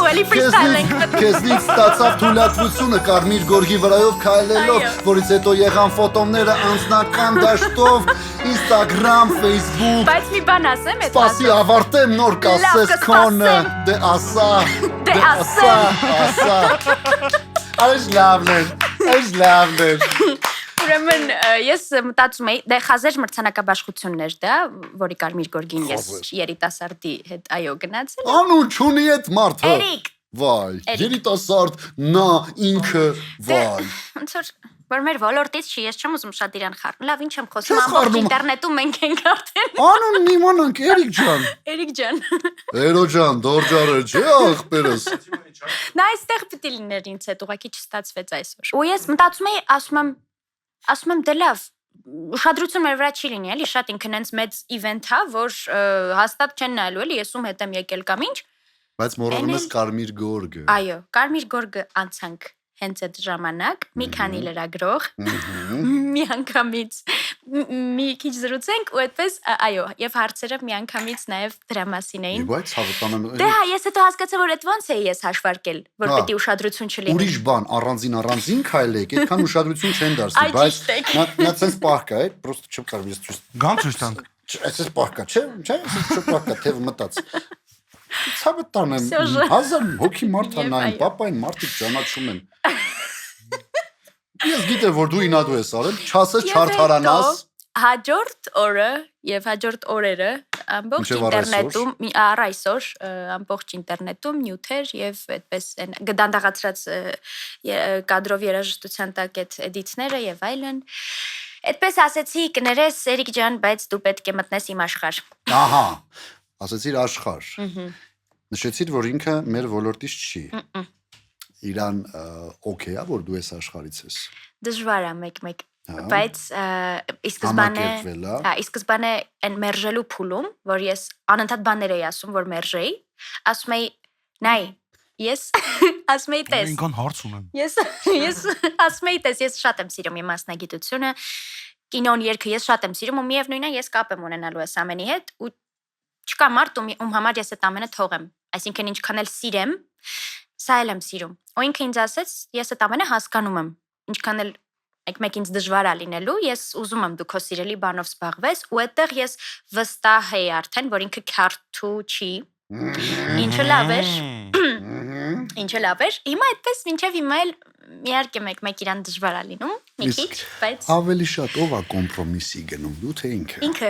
քեզնից ստացավ թույլատվությունը կարմիր գորգի վրայով քայլելով, որից հետո եղան ֆոտոները անձնական դաշտով, Instagram, Facebook։ Բայց մի բան ասեմ, այդ Սպասի ավարտեմ նոր կասես քոնը, դե ասա, Այս լավն էր։ Ուրեմն ես մտածում էի, դե խազեր մրցանակաբաշխություններ դա, որի կարմիր գորգին ես երիտասարդի հետ այո գնացել։ Անուն չունի այդ մարդը։ Էրիկ։ Վայ, երիտասարդ, նա ինքը, վայ։ Ոնց որ մեր ոլորտից չի, ես չեմ ուզում շատ իրան խառնել, լավ ինչ եմ խոսում, ամբողջ ինտերնետում մենք ենք արդեն։ Անունն իմանանք, Էրիկ ջան։ Էրիկ ջան։ Էրո ջան, դորջարը չէ աղբերս։ Նա այստեղ պիտի լիներ ինձ հետ, ուղղակի չստացվեց այսօր։ Ու ես մտածում էի, ասում եմ դե լավ, ուշադրություն մեր վրա չի լինի, էլի, շատ ինքն հենց մեծ իվենթ է, որ հաստատ չեն նայելու, էլի, ես ում հետ եմ եկել կամ ինչ։ Բայց մոռանում ես կարմիր գորգը։ Այո, կարմիր գորգը անցանք հենց այդ ժամանակ, մի քանի լրագրող, մի անգամից մի քիչ զրուցենք ու այդպես, այո, եւ հարցերը մի անգամից նաեւ դրա մասին էին։ Բայց հավատանում եմ։ Դե հա, ես հետո հասկացա, որ այդ ոնց էի ես հաշվարկել, որ պետք է ուշադրություն չլինի։ Ուրիշ բան, առանձին քայլեք, այդքան ուշադրություն չեն դարձի, բայց նա ցենց պահկա է, պրոստը չեմ կարող ես ցույց։ Գան ցույց տանք։ Այսպես պահկա, չէ, չպահկա, թեւը մտած։ Ցավը տանեմ, 1000 հոգի մարդ անային, պապային մարդիկ ճանաչում են։ Ես գիտեմ, որ դու ինադու ես արել, չասես չարթարանաս։ Հաջորդ օրը եւ հաջորդ օրերը ամբողջ ինտերնետում, առ այսօր ամբողջ ինտերնետում նյութեր եւ այդպես գդանդաղացրած կադրով երաժշտության տակ այդ էդիտները եւ այլն։ Այդպես ասեցի, կներես Էրիկ ջան, բայց դու պետք է մտնես իմ աշխարհ։ Ահա, ասեցիր աշխարհ։ Նշեցիր, որ ինքը մեր ոլորտից չի։ Իրան օքեյ է, որ դու ես աշխարհից ես։ Դժվար է մեկ-մեկ, բայց ի սկզբանե այն մերժելու փուլում, որ ես անընդհատ բաներ էի ասում, որ մերժեի, ասում էի, նայ, ես ասում էի տես։ Ինքան հարց ունեմ։ Ես ասում էի տես, ես շատ եմ սիրում իմ մասնագիտությունը, կինոն, երգը ես շատ եմ սիրում ու միևնույնն է ես կապ եմ ունենալու այս ամենի հետ ու չկա մարդ ում համար ես այդ ամենը թողեմ։ Այսինքն ինչքան էլ սիրեմ, Սա էլ եմ սիրում։ Ու ինքը ինձ ասեց, ես այդ ամենը հասկանում եմ։ Ինչքան էլ մեկ ինձ դժվար է լինելու, ես ուզում եմ դու քո սիրելի բանով զբաղվես, ու այդտեղ ես վստահ եի արդեն, որ ինքը քարտու չի։ Ինչը լավ էր։ Ինչը լավ էր։ Հիմա այդպես մինչև հիմա էլ իհարկե մեկ իրան դժվար է լինում, մի քիչ, բայց Ավելի շատ ով է կոմպրոմիսի գնում, դու թե ինքը։ ինքը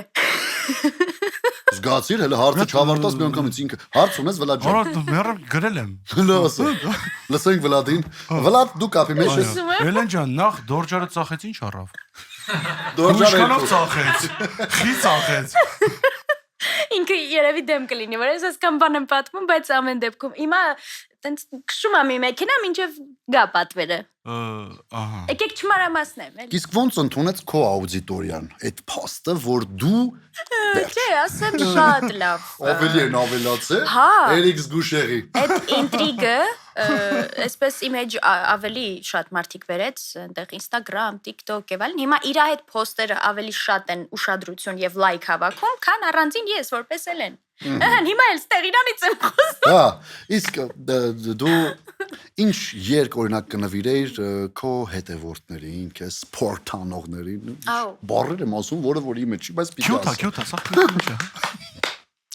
Զգացիր, հələ հարցը չավարտած մի անգամից ինքը։ Հարց ունես Վլադ ջան։ Արա դու մեռը գրել եմ։ Լսենք Վլադին։ Վլադ դու կապի մեջ ես։ Էլեն ջան, նախ դորջարը ծախեց ինչ առավ։ Դորջարը Ինչքանով ծախեց։ Խի ծախեց։ ինքը երևի դեմ կլինի, որ ես այսքան բան եմ պատմում, բայց ամեն դեպքում հիմա տենց քշում եմ մի մեքենա, մինչև գա պատվերը։ Ահա։ Եկեք չմանրամասնեմ, էլի։ Իսկ ոնց ընդունեց քո աուդիտորիան այդ փաստը, որ դու Չէ, ասեմ շատ լավ։ ավելի են ավելացել Հա։ Էրիկ Զգուշեղի։ Այդ ինտրիգը, այսպես իմիջ ավելի շատ մարդիկ վերեց, այնտեղ Instagram, TikTok եւ այլն։ Հիմա իր այդ post-երը ավելի շատ են ուշադրություն եւ լայք հավաքում, քան առանձին ես որպես Էլեն։ Հիմա էլ ստեղ իրանից եմ խոսում։ Հա, իսկ դու ինչ երկ օրինակ կնվիրեիր քո հետևորդներին, քեզ սպորտ անողներին։ Աու։ Բառեր եմ ասում, որը որ իմը չի, բայց պիտի Քյութա, ասեմ։ սա քյութ է։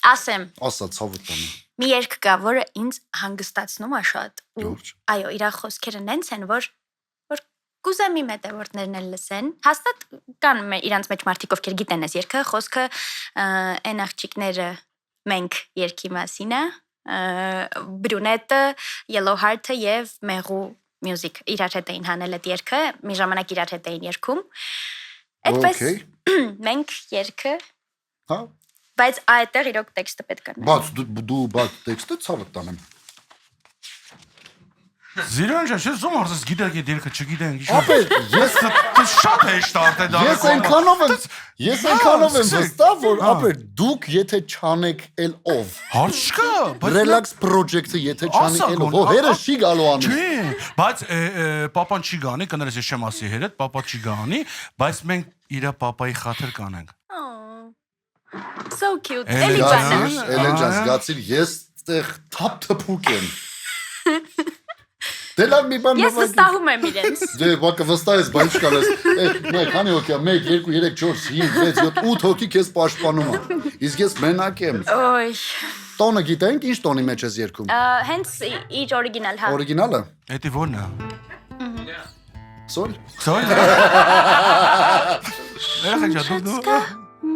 Ասեմ, Ասա ցավը տանը։ մի երգ կա, որը ինձ հանգստացնում է շատ։ Ու Լուրջ։ այո, իր խոսքերը նենց են, որ կուզեմ իմ հետևորդներն էլ լսեն։ Հաստատ կան իրանց մեջ մարդիկ, ովքեր գիտեն այս երգը, խոսքը այն աղջիկները մենք երգի մասին է, Brunette, Yellow Heart-ը եւ Meru Music իրար հետ էին հանել այդ երգը, մի ժամանակ իրար հետ էին երգում։ Այդպես մենք երգը, Հա։ բայց այդտեղ իրոք տեքստը պետք է։ Բայց դու բաց տեքստը ցավը տանեմ։ Զիրոն ջան, ես զոմ արծես գիտեք այդ երգը չգիտեն։ Ապեր, ես շատ հեշտ արտե դա։ Ես այնքանով եմ վստահ, որ ապեր դուք եթե չանեք էլ ով։ Հարց չկա, բայց Relax project-ը եթե չանեք էլ ով, հերը չի գալու անի։ Չէ, բայց պապան չի գանի, կներես ես չեմ ասի հերդ, պապա չի գանի, բայց մենք իր պապայի խաթր կանենք։ So cute։ Էլի բանը։ Էլեն ջան, զգացիր, ես այդտեղ թափ-թփուկ եմ։ Դե լավ մի բան Ես վստահում եմ իրենց։ Դե բակը վստահ ես, բայց չկալես։ Մեկ քանի հոգի է, 1 2 3 4 5 6 7 8 հոգի քեզ պաշտպանում է։ Իսկ ես մենակ եմ։ Ոյ։ Տոնը գիտենք, ինչ տոնի մեջ ես երգում։ Հենց իր օրիգինալ, հա։ Օրիգինալը։ Էդի ո՞րն է։ Սոլ։ Սոյ։ Երեք ջան, դու։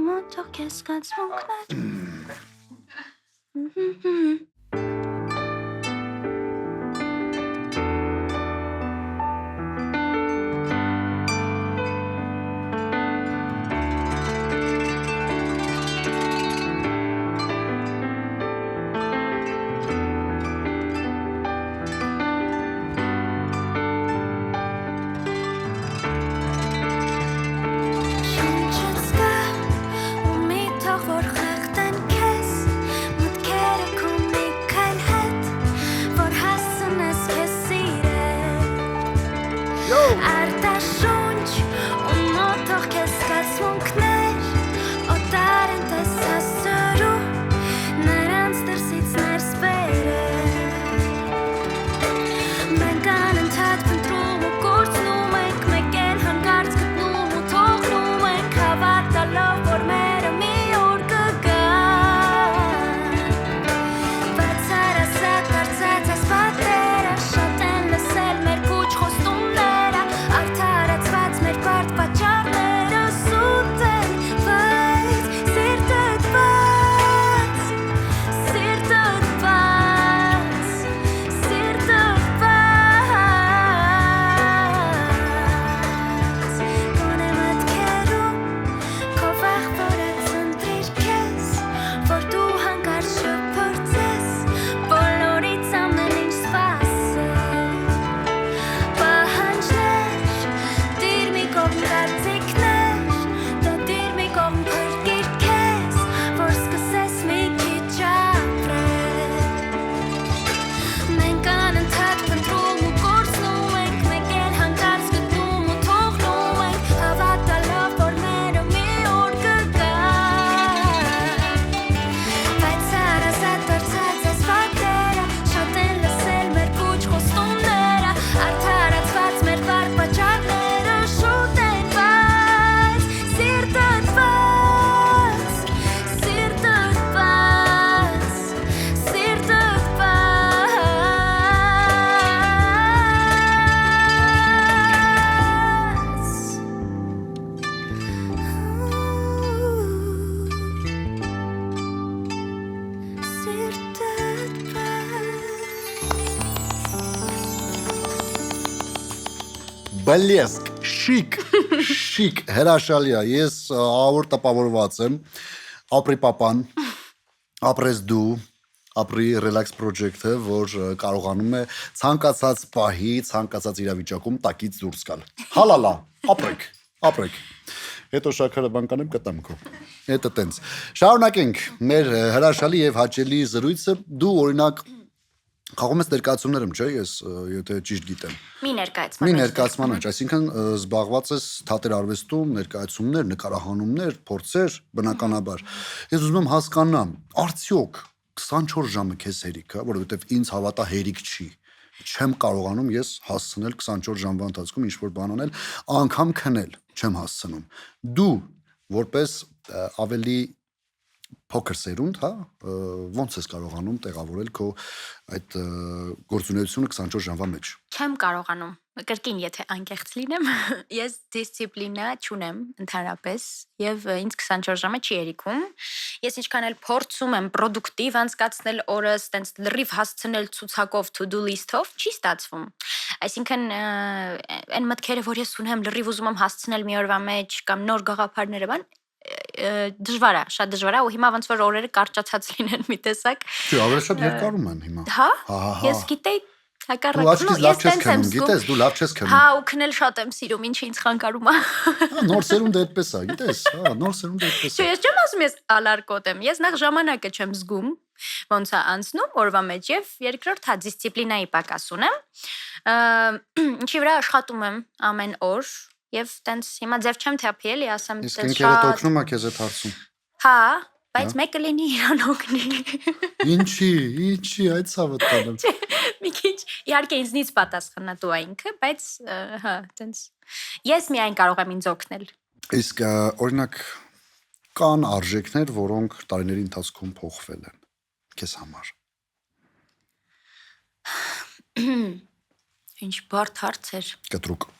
Մոտո քեզ կացմունքներ։ Բլեսկ, շիկ, հրաշալի է։ Ես ավոր տպավորված եմ։ Ապրի պապան, ապրես դու, ապրի relax project-ը, որ կարողանում է ցանկացած պահի, ցանկացած իրավիճակում տակից դուրս գալ։ Հալալա, ապրեք։ Հետո շաքարը բան կանեմ կտամ քո։ Հետո տենց։ Շարունակենք մեր հրաշալի եւ հաճելի զրույցը։ Դու օրինակ խաղում ես ներկայացումներում, չէ՞, ես եթե ճիշտ գիտեմ։ Մի ներկայացման Մեջ, այսինքն զբաղված ես թատեր արվեստում, ներկայացումներ, նկարահանումներ, փորձեր, բնականաբար։ Ես ուզում եմ հասկանամ, արդյոք 24 ժամը քեզ հերիք է, որովհետեւ ինձ հավատա հերիք չի։ Չեմ կարողանում ես հասցնել 24 ժամվա ընթացքում ինչ-որ բան անել, անգամ քնել չեմ հասցնում։ Դու որպես ավելի փոքր սերունդ, հա, ոնց ես կարողանում տեղավորել քո այդ գործունեությունը 24 ժամվա մեջ։ Չեմ կարողանում։ Կրկին, եթե անկեղծ լինեմ, ես դիսցիպլինա չունեմ ընդհանրապես եւ ինձ 24 ժամը չի երիքում։ Ես ինչքան էլ փորձում եմ պրոդուկտիվ անցկացնել օրս, տենց լրիվ հասցնել ցուցակով to do list-ով, չի ստացվում։ Այսինքն այն մտքերը, որ ես ունեմ, լրիվ ուզում եմ հասցնել մի օրվա մեջ կամ նոր գաղափարները բան դժվար է, շատ դժվար է ու հիմա ոնց որ օրերը կարճացած լինեն մի տեսակ։ Չի, ավելի շատ երկարում են հիմա։ Հա։ Ես գիտեի հակառակ, ես տենց եմ զգում։ Գիտես, դու լավ չես քնում։ Հա, ու քնել շատ եմ սիրում, ինչը ինձ խանգարում է։ Նոր սերունդը այդպես է, գիտես, հա, նոր սերունդը այդպես է։ Չէ, ես չեմ ասում ես ալարկոտ եմ, ես նախ ժամանակը չեմ զգում, ոնց է անցնում օրվա մեջ եւ երկրորդ հա դիսցիպլինայի պակաս ունեմ։ Ինչի վրա աշխատում եմ ամեն օր եւ տենց հիմա ձև չեմ թափի էլի, ասեմ տենց շատ։ Իսկ ինքերդ օգնում է քեզ այդ հարցում։ Հա, բայց մեկը լինի իրան օգնի։ Ինչի, այդ ցավը տանեմ։ Մի քիչ իհարկե ինձնից պատասխանատու է ինքը, բայց հա, տենց ես միայն կարող եմ ինձ օգնել։ Իսկ օրինակ կան արժեքներ, որոնք տարիների ընթացքում փոխվել են քեզ համար։ Ինչ բարդ հարց էր։ Կտրուկ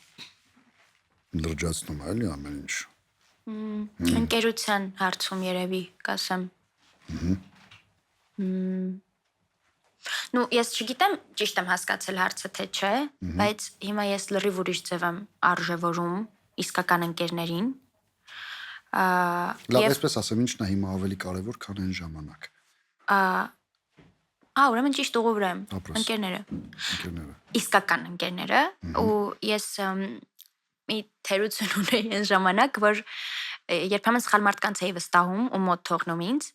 լրջացնում է էլի ամեն ինչ։ Ընկերության հարցում երևի կասեմ։ Նու ես չգիտեմ ճիշտ եմ հասկացել հարցը թե չէ, բայց հիմա ես լրիվ ուրիշ ձև եմ արժևորում իսկական ընկերներին։ Լավ, այսպես ասեմ, ինչն է հիմա ավելի կարևոր, քան այն ժամանակ։ Ուրեմն ճիշտ ուղու վրա եմ։ Ընկերները։ Իսկական ընկերները ու ես մի թերություն ունեի այն ժամանակ, որ երբեմն սխալ մարդկանց էի վստահում ու մոտ թողնում ինձ,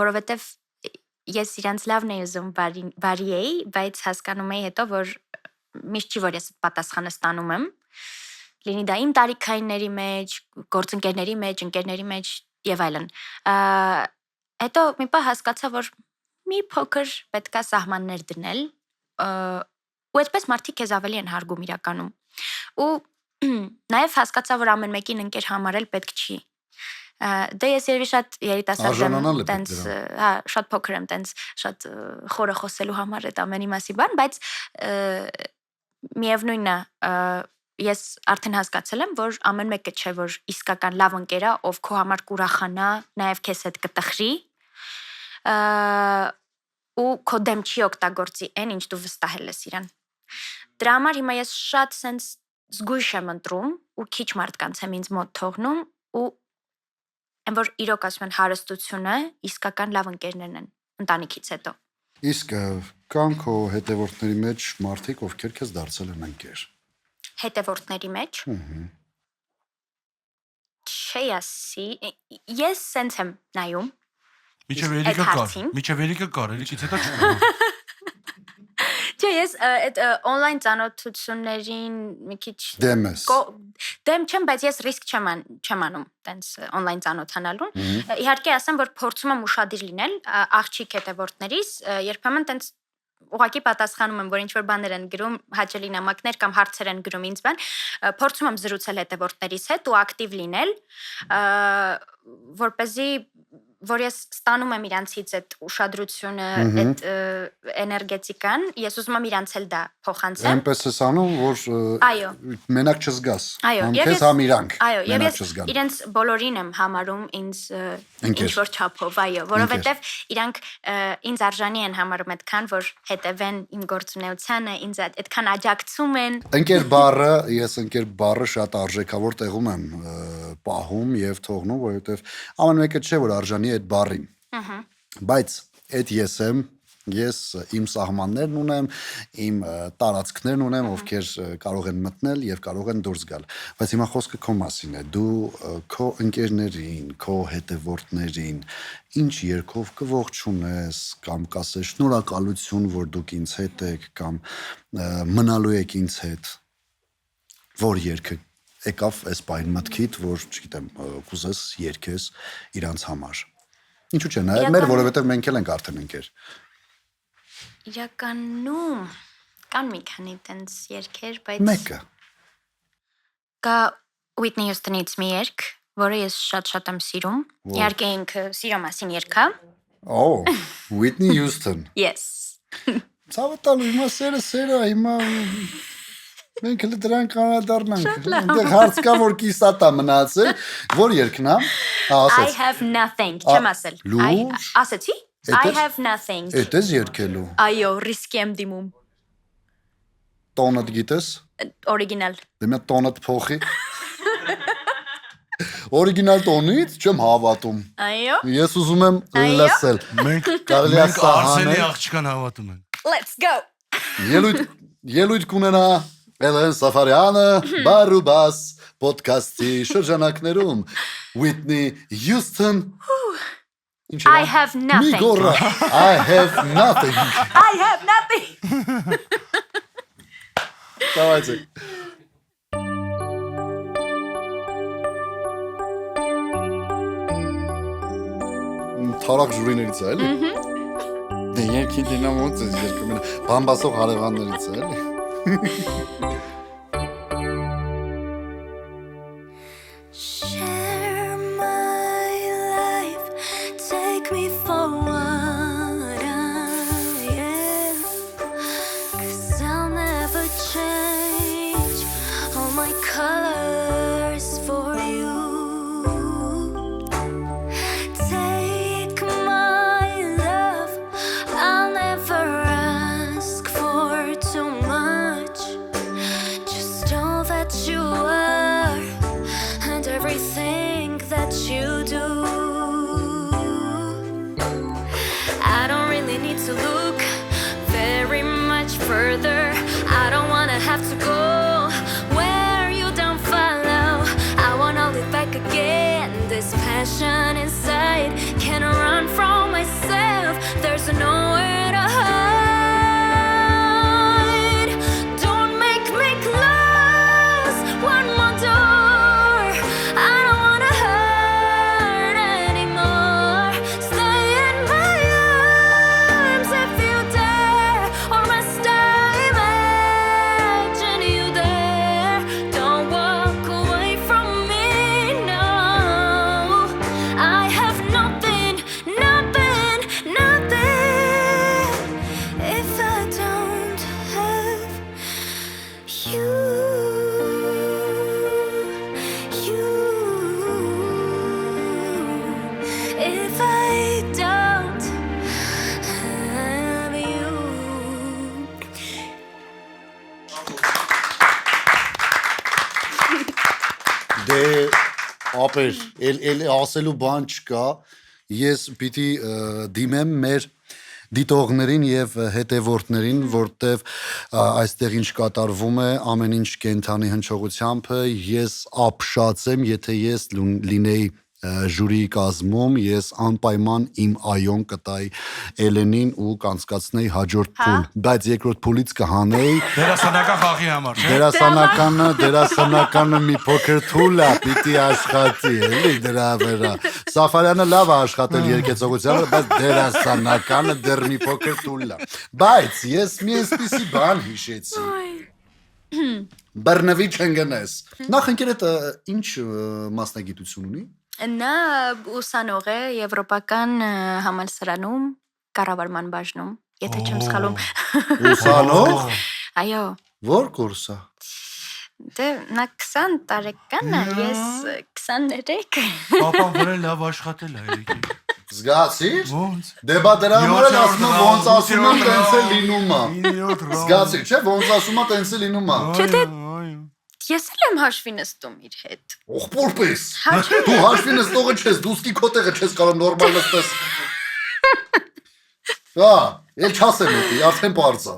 որովհետև ես իրանց լավն էի ուզում, բարի էի, բայց հասկանում էի հետո, որ միշտ չի, որ ես պատասխանը ստանում եմ, լինի դա իմ տարիքայինների մեջ, գործընկերների մեջ, ընկերների մեջ եւ այլն։ Հետո մի պահ հասկացա, որ մի փոքր պետքա սահմաններ դնել, ու այդպես մարդիկ քեզ ավելի են հարգում իրականում։ Ու նաև հասկացա, որ ամեն մեկին ընկեր համարել պետք չի։ Դե ես երևի շատ երիտասարդ եմ, տենց, հա, շատ փոքր եմ, տենց, շատ խորը խոսելու համար այդ ամենի մասի բան, բայց միևնույնն է, ես արդեն հասկացել եմ, որ ամեն մեկը չէ, որ իսկական լավ ընկեր է, ով քո համար կուրախանա, նաև քեզ հետ կտխրի, ու քո դեմ չի օգտագործի այն, ինչ դու վստահել ես իրան։ Դրա համար հիմա ես շատ սենց զգույշ եմ ընտրում ու քիչ մարդկանց եմ ինձ մոտ թողնում ու այն որ իրոք ասում են հարստությունը իսկական լավ ընկերներն են ընտանիքից հետո։ Իսկ կան քո հետևորդների մեջ մարդիկ, ովքեր քեզ դարձել են ընկեր։ Հետևորդների մեջ։ Չի ասի, ես սենց եմ նայում։ Միջև երիկը կար, երիկից հետո չկար։ Չէ, ես այդ on-line ծանոթություններին մի քիչ դեմ ես։ Դեմ չեմ, բայց ես ռիսկ չեմ անում տենց on-line ծանոթանալուն։ Իհարկե ասեմ, որ փորձում եմ ուշադիր լինել աղջիկ հետևորդներիս, երբեմն տենց ուղղակի պատասխանում եմ, որ ինչ-որ բաներ են գրում, հաճելի նամակներ կամ հարցեր են գրում ինձ բան, փորձում եմ զրուցել հետևորդներիս հետ ու ակտիվ լինել, որպեսզի որ ես ստանում եմ իրանցից այդ ուշադրությունը, այդ էներգետիկան, ես ուզում եմ իրանց էլ դա փոխանցեմ։ Այնպես ես անում, որ Այո։ մենակ չզգաս։ Այո, Համ քեզ համ իրանք։ Այո, եւ մենակ ես չզգան։ իրենց բոլորին եմ համարում ինձ ինչ որ չափով, այո, որովհետեւ իրանք ինձ արժանի են համարում այդքան, որ հետևեն իմ գործունեությանը, ինձ այդքան աջակցում են։ Ընկեր բառը, ես ընկեր բառը շատ արժեքավոր տեղում եմ պահում եւ թողնում, որովհետեւ ամեն մեկը չէ որ արժանի այդ բառին։ Բայց այդ ես իմ սահմաններն ունեմ, իմ տարածքներն ունեմ, ովքեր կարող են մտնել եւ կարող են դուրս գալ։ Բայց հիմա խոսքը քո մասին է։ Դու քո ընկերներին, քո հետևորդներին ինչ երկով կողջունես կամ կասես շնորհակալություն, որ դուք ինձ հետ եք կամ մնալու եք ինձ հետ։ Որ երկը եկավ այս բան մտքիդ, որ, չգիտեմ, կուզես երկես իրանց համար։ Ինչու՞ չէ, նաև մեր, որովհետև մենք էլ ենք արդեն ընկեր։ Իրականում կան մի քանի տենց երգեր, բայց Մեկը։ Կա Whitney Houston-ից մի երգ, որը ես շատ եմ սիրում։ Իհարկե ինքը սիրո մասին երգ է։ Whitney Houston։ Yes։ Ցավը տալու հիմա սերը, հիմա մենք էլ դրան կանադառնանք։ Այնտեղ հարց կա, որ կիսատա մնացել, որ երգն է։ I have nothing, չեմ ասել։ Լուրջ։ Ասեցի։ I have nothing։ Էդ ես երգելու։ Այո, ռիսկի եմ դիմում։ Տոնդ գիտես։ Օրիգինալ։ Դե մի տոնդ փոխի։ Օրիգինալ տոնից չեմ հավատում։ Այո։ Ես ուզում եմ լսել։ Մենք Կարելի է Արսենի սահանել։ աղջկան հավատում ենք։ Let's go։ Ելույթ կունենա Էլեն Սաֆարյանը Բարուբաս ոդքասթի շրջանակներում Whitney Houston I have nothing։ Միգորա I have nothing I have nothing։ Давайте Թարակ ժուրիներից է, էլի։ Դե երկի դինամոց է երկում են բամբասող հարևաններից է, էլի։ Share my life, take me for what I am, 'cause I'll never change all my colors for you. Take my love, I'll never ask for too much. Just all that you are and everything that you do. I don't really need to look very much further. I don't wanna have to go where you don't follow. I wanna live back again. This passion inside can't run from myself. There's nowhere to hide. Don't make me close one more door. I don't wanna hurt anymore. Stay in my arms if you dare, or must I imagine you there? Don't walk away from me, no. I have nothing, nothing, nothing if I don't have you. If I don't have you. Դե ապեր, էլ ասելու բան չկա, ես պիտի դիմեմ մեր դիտողներին եւ հետևորդներին, որտեվ այստեղ ինչ կատարվում է, ամեն ինչ կենթանի հնչողությամբ է, ես ապշացեմ, եթե ես լինեի ժյուրիի կազմում, ես անպայման իմ այոն կտայի Էլենին ու կանցկացնեի հաջորդ փուլ, բայց երկրորդ փուլից կհանեի Դերասանական խաղի համար, չէ՞։ Դերասանականը մի փոքր թուլ է, պիտի աշխատի, էլի դրա վրա։ Սաֆարյանը լավ է աշխատել երկեցողությանը, բայց դերասանականը դեռ մի փոքր թուլ է։ Բայց ես մի այսպիսի բան հիշեցի։ Բռնվի չընկնես։ Նախ ընկերդ ինչ մասնագիտություն ունի։ Նա ուսանող է եվրոպական համալսարանում կառավարման բաժնում, եթե չեմ սխալում։ Ուսանող։ Այո, Որ կուրսը։ դե նա 20 տարեկան է, ես 23։ Պապան վրան լավ աշխատել է երեքի։ Զգացիր։ Ոնց։ Դե բա դրա համար էլ ասում եմ ոնց ասում եմ տենց է լինում է։ Զգացիր, չէ՞, ոնց ասում եմ տենց է լինում է։ Չէ՞ թե ես էլ եմ հաշվի նստում իր հետ։ Ող որպես։ Հա, չէ։ Դու հաշվի նստողը չես, դուսկի քո տեղը չես կարող նորմալ նստես։ Հա, էլ չասեմ էդի, արդեն բարձա։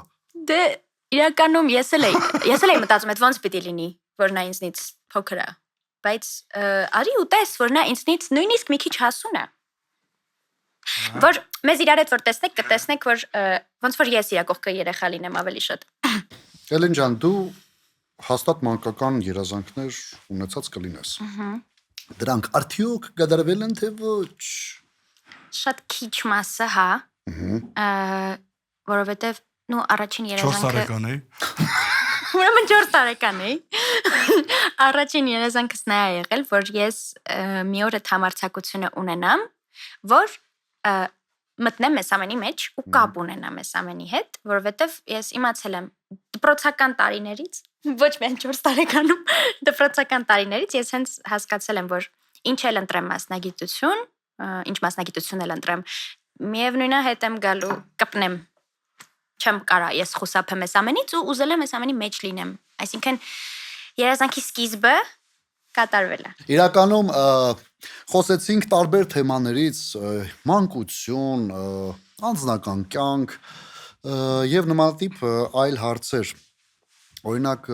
Դե իրականում ես էլ էի մտածում այդ ոնց պիտի լինի, որ նա ինձնից փոքր է, բայց արի ու տես, որ նա ինձնից նույնիսկ մի քիչ հասուն է։ Որ մեզ իրար հետ որ տեսնեք, կտեսնեք, որ ոնց որ ես իր կողքը երեխա լինեմ ավելի շատ։ Էլեն ջան, դու հաստատ մանկական երազանքներ ունեցած կլինես։ Դրանք արդյոք կդարվել են թե ոչ։ Շատ քիչ մասը, հա։ Որովհետև նու առաջին 4 երազանքը տարեկան է։ Ուրեմն 4 տարեկան էի։ Առաջին երազանքս նա է եղել, որ ես մի օր այդ համարձակությունը ունենամ, որ մտնեմ մեզ ամենի մեջ ու կապ ունենամ մեզ ամենի հետ, որովհետև ես իմացել եմ դպրոցական տարիներից, ոչ միայն 4 տարեկանում, դպրոցական տարիներից ես հենց հասկացել եմ, որ ինչ էլ ընտրեմ մասնագիտություն, ինչ մասնագիտություն էլ ընտրեմ, միևնույն է հետ եմ գալու կպնեմ, չեմ կարա ես խուսափեմ մեզ ամենից ու ուզել եմ մեզ ամենի մեջ լինեմ, այսինքն երազանքի սկիզբը կատարվել է։ Իրականում խոսեցինք տարբեր թեմաներից, մանկություն, անձնական կյանք եւ նմանատիպ այլ հարցեր։ Օրինակ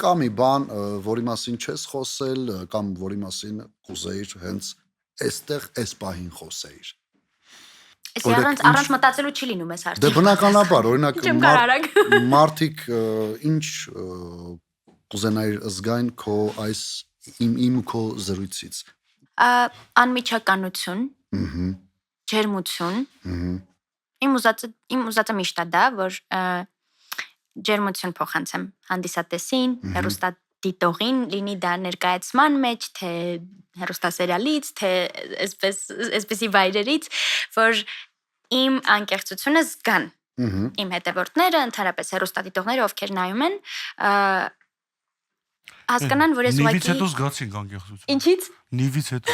կա մի բան, որի մասին չես խոսել, կամ որի մասին կուզեիր հենց այստեղ այս պահին խոսեիր։ Այս առանց մտածելու չի լինում այս հարցը։ Դե բնականաբար, օրինակ Չեմ կարող արագ։ մարդիկ ինչ կուզենայր զգային քո այս իմ քո զրույցից։ Անմիջականություն, ջերմություն։ Իմ ուզածը միշտ է դա, որ ջերմություն փոխանցեմ հանդիսատեսին, հեռուստադիտողին, լինի դա ներկայացման մեջ, թե հեռուստասերիալից, թե այսպեսի վայրերից, որ իմ անկեղծությունը զգան։ Իմ հետևորդները, ընդհանրապես հեռուստադիտողները, ովքեր նայում են, հասկանան, որ ես Նիվից հետո զգացինք անկեղծություն։ Ինչից։ Նիվից հետո։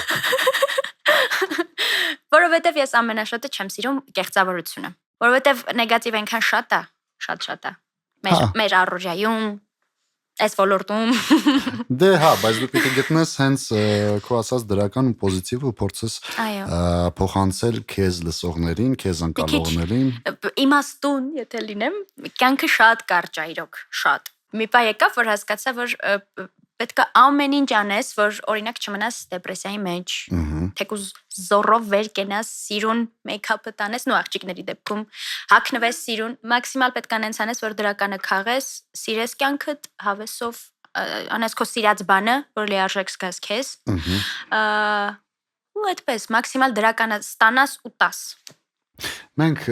Որովհետև ես ամենաշատը չեմ սիրում կեղծավորությունը։ Որովհետև նեգատիվ այնքան շատ է, շատ է։ Մեր առօրյայում, այս ոլորտում։ Դե հա, բայց դու պիտի գտնես հենց քո ասած դրական ու պոզիտիվ ու փորձես փոխանցել քեզ լսողներին, քեզ ընկալողներին։ Իմաստուն, եթե լինեմ, կյանքը շատ կարճ է իրոք, շատ։ Մի պահ եկավ, որ հասկացա, որ պետք է ամեն ինչ անես, որ օրինակ չմնաս դեպրեսիայի մեջ, թեկուզ զորով վեր կենաս, սիրուն մեյքափը տանես, նո աղջիկների դեպքում հագնվես սիրուն, մաքսիմալ պետք է անենց անես, որ դրականը քաղես, սիրես կյանքդ, հավեսով անես քո սիրած բանը, որ լիարժեք զգաս քեզ։ Ու այդպես մաքսիմալ դրականը ստանաս ու տաս։ Մենք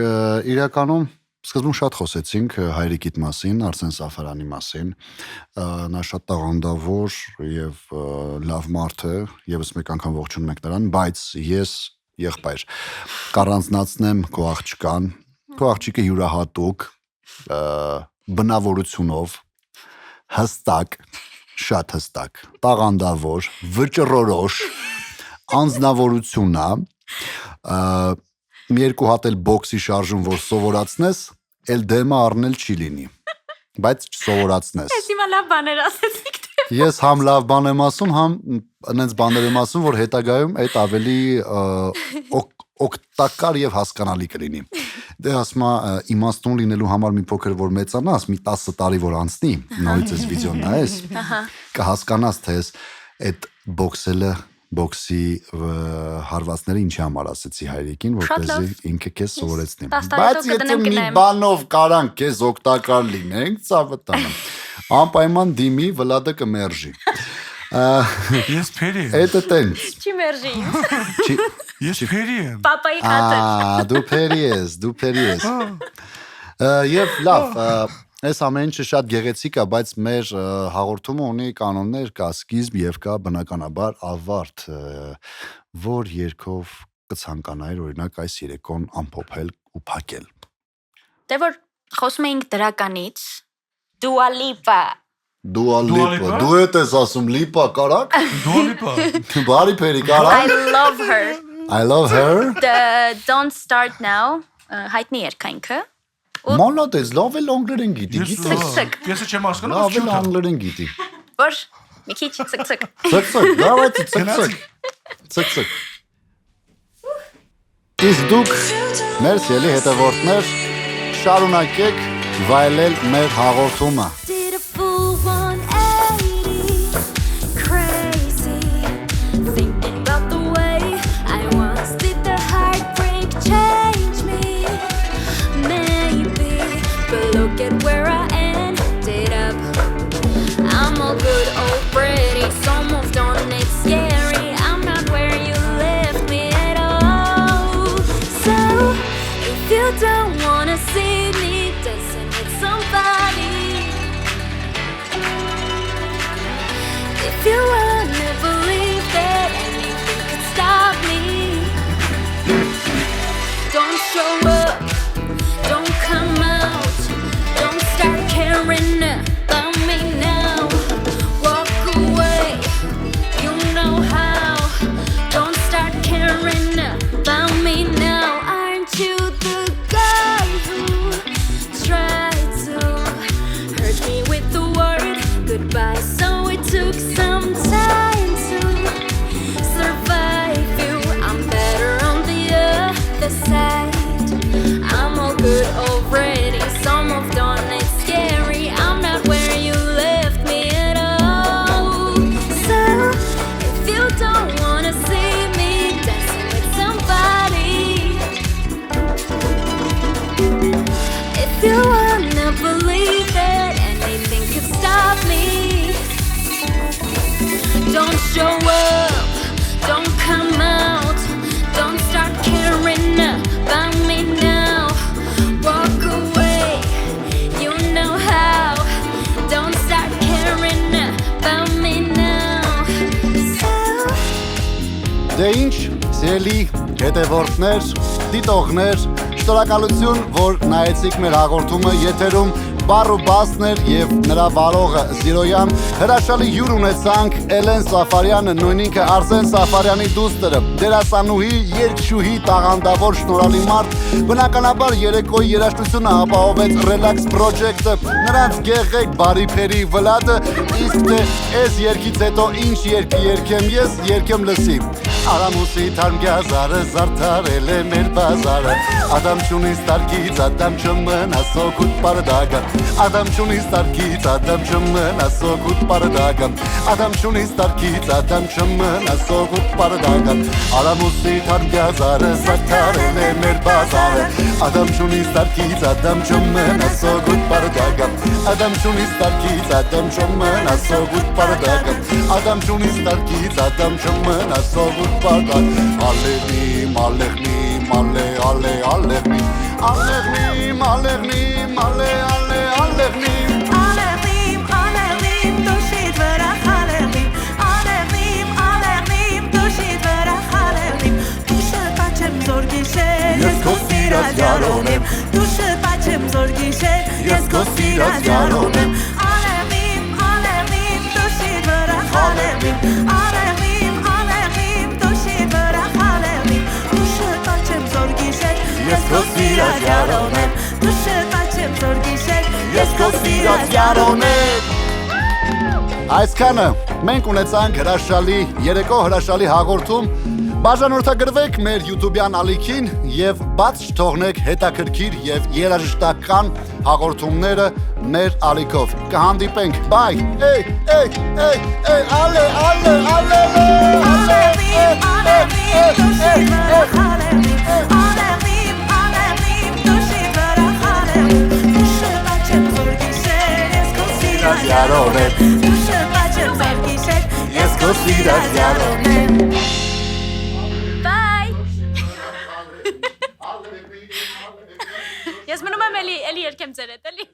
իրականում սկզբում շատ խոսեցինք հայրիկիդ մասին, Արսեն Սաֆարյանի մասին, նա շատ տաղանդավոր եւ լավ մարդ է, եւս մեկ անգամ ողջունում ենք նրան, բայց ես եղբայր կառանձնացնեմ քո աղջկան, քո աղջիկը յուրահատուկ բնավորությունով հստակ, շատ հստակ, տաղանդավոր, վճռորոշ անձնավորություն է, մի երկու հատ էլ բոքսի շարժում, որ սովորացնես, էլ դեմը առնել չի լինի, բայց չսովորացնես։ Ես հիմա լավ բաներ ասեցիք թե։ Ես համ լավ բան եմ ասում, համ այնպես բաներ եմ ասում, որ հետագայում այդ ավելի օգտակար եւ հասկանալի կլինի։ Դե ասում իմաստուն լինելու համար մի փոքր որ մեծանաս, մի 10 տարի որ անցնի, նորից այս վիդեոն նայես, կհասկանաս թե այդ բոքսի հարվածները ինչի համար ասեցի հայրիկին, որպեսզի ինքը քեզ սովորեցնի։ Բայց եթե մի բանով կարան քեզ օգտակար լինենք, ծավտանը։ Անպայման դիմի Վլադը կմերժի։ Ես փերի եմ։ Էդը տենց։ Չի մերժի։ Ես փերի եմ։ Պապայի խաթր։ Դու փերի ես։ Եվ լավ, Այս ամեն ինչը շատ գեղեցիկ է, բայց մեր հաղորդումը ունի կանոններ, կա սկիզբ եւ կա բնականաբար ավարտ, որ երկով կցանկանայր օրինակ այս երեկոն ամփոփել ու փակել։ Դե որ խոսում էինք դրականից, Dua Lipa Dua Lipa, դու ես ասում լիպա կարակ։ Dua Lipa. Բարի փերի I կարակ։ love her I love her։ Don't Start Now հայտնի երգանքը Մոլոդես, լավ էլ անգլերեն գիտի, Ցկ-ցկ։ Ես չեմ հասկանում, լավ բայց էլ չեմ անգլերեն գիտի։ որ մի քիչ ցկ-ցկ Ցկ-ցկ, давайте ցկ-ցկ։ Ցկ-ցկ։ Իսկ դուք մեր սիրելի հետևորդներ շարունակեք վայելել մեր հաղորդումը։ Did a full 180, crazy, thinking about the way I once did. The heartbreak change me, maybe, but look at where I ended up. I'm all good already, so moved on. It's scary, I'm not where you left me at all. So if you don't wanna see me dancing with somebody, if you wanna believe that anything could stop me, don't show up, don't come out, don't start caring about me now. Walk away, you know how. Don't start caring about me now. Aren't you the guy who tried to hurt me with the word goodbye? So it took some time to survive you. I'm better on the other side. I'm all good already, so moved on. It's scary, I'm not where you left me at all. So if you don't wanna see me dancing with somebody, if you wanna believe that anything could stop me, don't show up, don't come out, don't start caring about me now. Walk away, you know how. Don't start caring about me now. So Դե ինչ, սիրելի հետևորդներ, դիտողներ, շնորհակալություն, որ նայեցիք մեր հաղորդումը եթերում Բարու Բասներ եւ նրա վարողը Զիրոյան հրաշալի հյուր ունեցանք Էլեն Սաֆարյանը, նույն ինքը Արսեն Սաֆարյանի դուստրը, դերասանուհի, երգչուհի, տաղանդավոր շնորհալի մարդ, բնականաբար երեկոյի երաժշտությունը ապահովեց Relax Project-ը, նրանց գեղեցիկ բարի փերի Վլադը, իսկ թե այս երգից հետո ինչ երգ երգեմ ես, երգեմ լսի։ Արամուսի թարգազարը զարդարել է մեր բազարը, Ադամ չունի ստարկից, Ադամ չմնա սոքուտ պարդագը, Ադամ չունի ստարկից, Ադամ չմնա սոքուտ պարդագը, Ադամ չունի ստարկից, Ադամ չմնա սոքուտ պարդագը, Արամուսի թարգազարը զարդարել է մեր բազարը, Ադամ չունի ստարկից, Ադամ չմնա սոքուտ պարդագը, Ադամ չունի ստարկից, Ադամ չմնա սոքուտ պարդագը, Ադամ չունի ստարկից, Ադամ չմնա սոքուտ պարդագը, Ալեղնիմ, ալեղնիմ, ալե, ալե, ալեղնիմ, ալեղնիմ, ալեղնիմ, ալե, ալե, ալեղնիմ, Ալեղնիմ, ալեղնիմ, դուշիդ վրա խալեղնիմ, Ալեղնիմ, ալեղնիմ, դուշիդ վրա խալեղնիմ, Դուշը պաչեմ զոր գիշեր, ես քո սիրած յարոն եմ, Դուշը պաչեմ զոր գիշեր, ես քո սիրած յարոն եմ, Ալեղնիմ, ալեղնիմ, դուշիդ վրա խալեղնիմ, Ալեղնիմ, ալեղնիմ, դուշիդ վրա խալեղնիմ, Դուշը պաչեմ զոր գիշեր, ես քո սիրած յարոն եմ, Դուշը պաչեմ զոր գիշեր, ես քո սիրած յարոն եմ։ Այսքանը մենք ունեցանք հրաշալի երեկո հրաշալի հաղորդում, բաժանորդագրվեք մեր YouTube-յան ալիքին եւ բաց չթողնեք հետաքրքիր եւ երաժշտական հաղորդումները մեր ալիքով։ Կհանդիպենք։ Bye։ Էй, էй, էй, էй, ալե, ալե, ալե, ալե, Ալեղնիմ, դուշիդ վրա խալեղնիմ, Ալեղնիմ, ալեղնիմ, դուշիդ վրա խալեղնիմ, Դուշը պաչեմ զոր գիշեր, ես քո սիրած յարոն եմ, Դուշը պաչեմ զոր գիշեր, ես քո սիրած յարոն եմ։ Bye Ես մնում եմ էլի երգեմ ձեր հետ էլի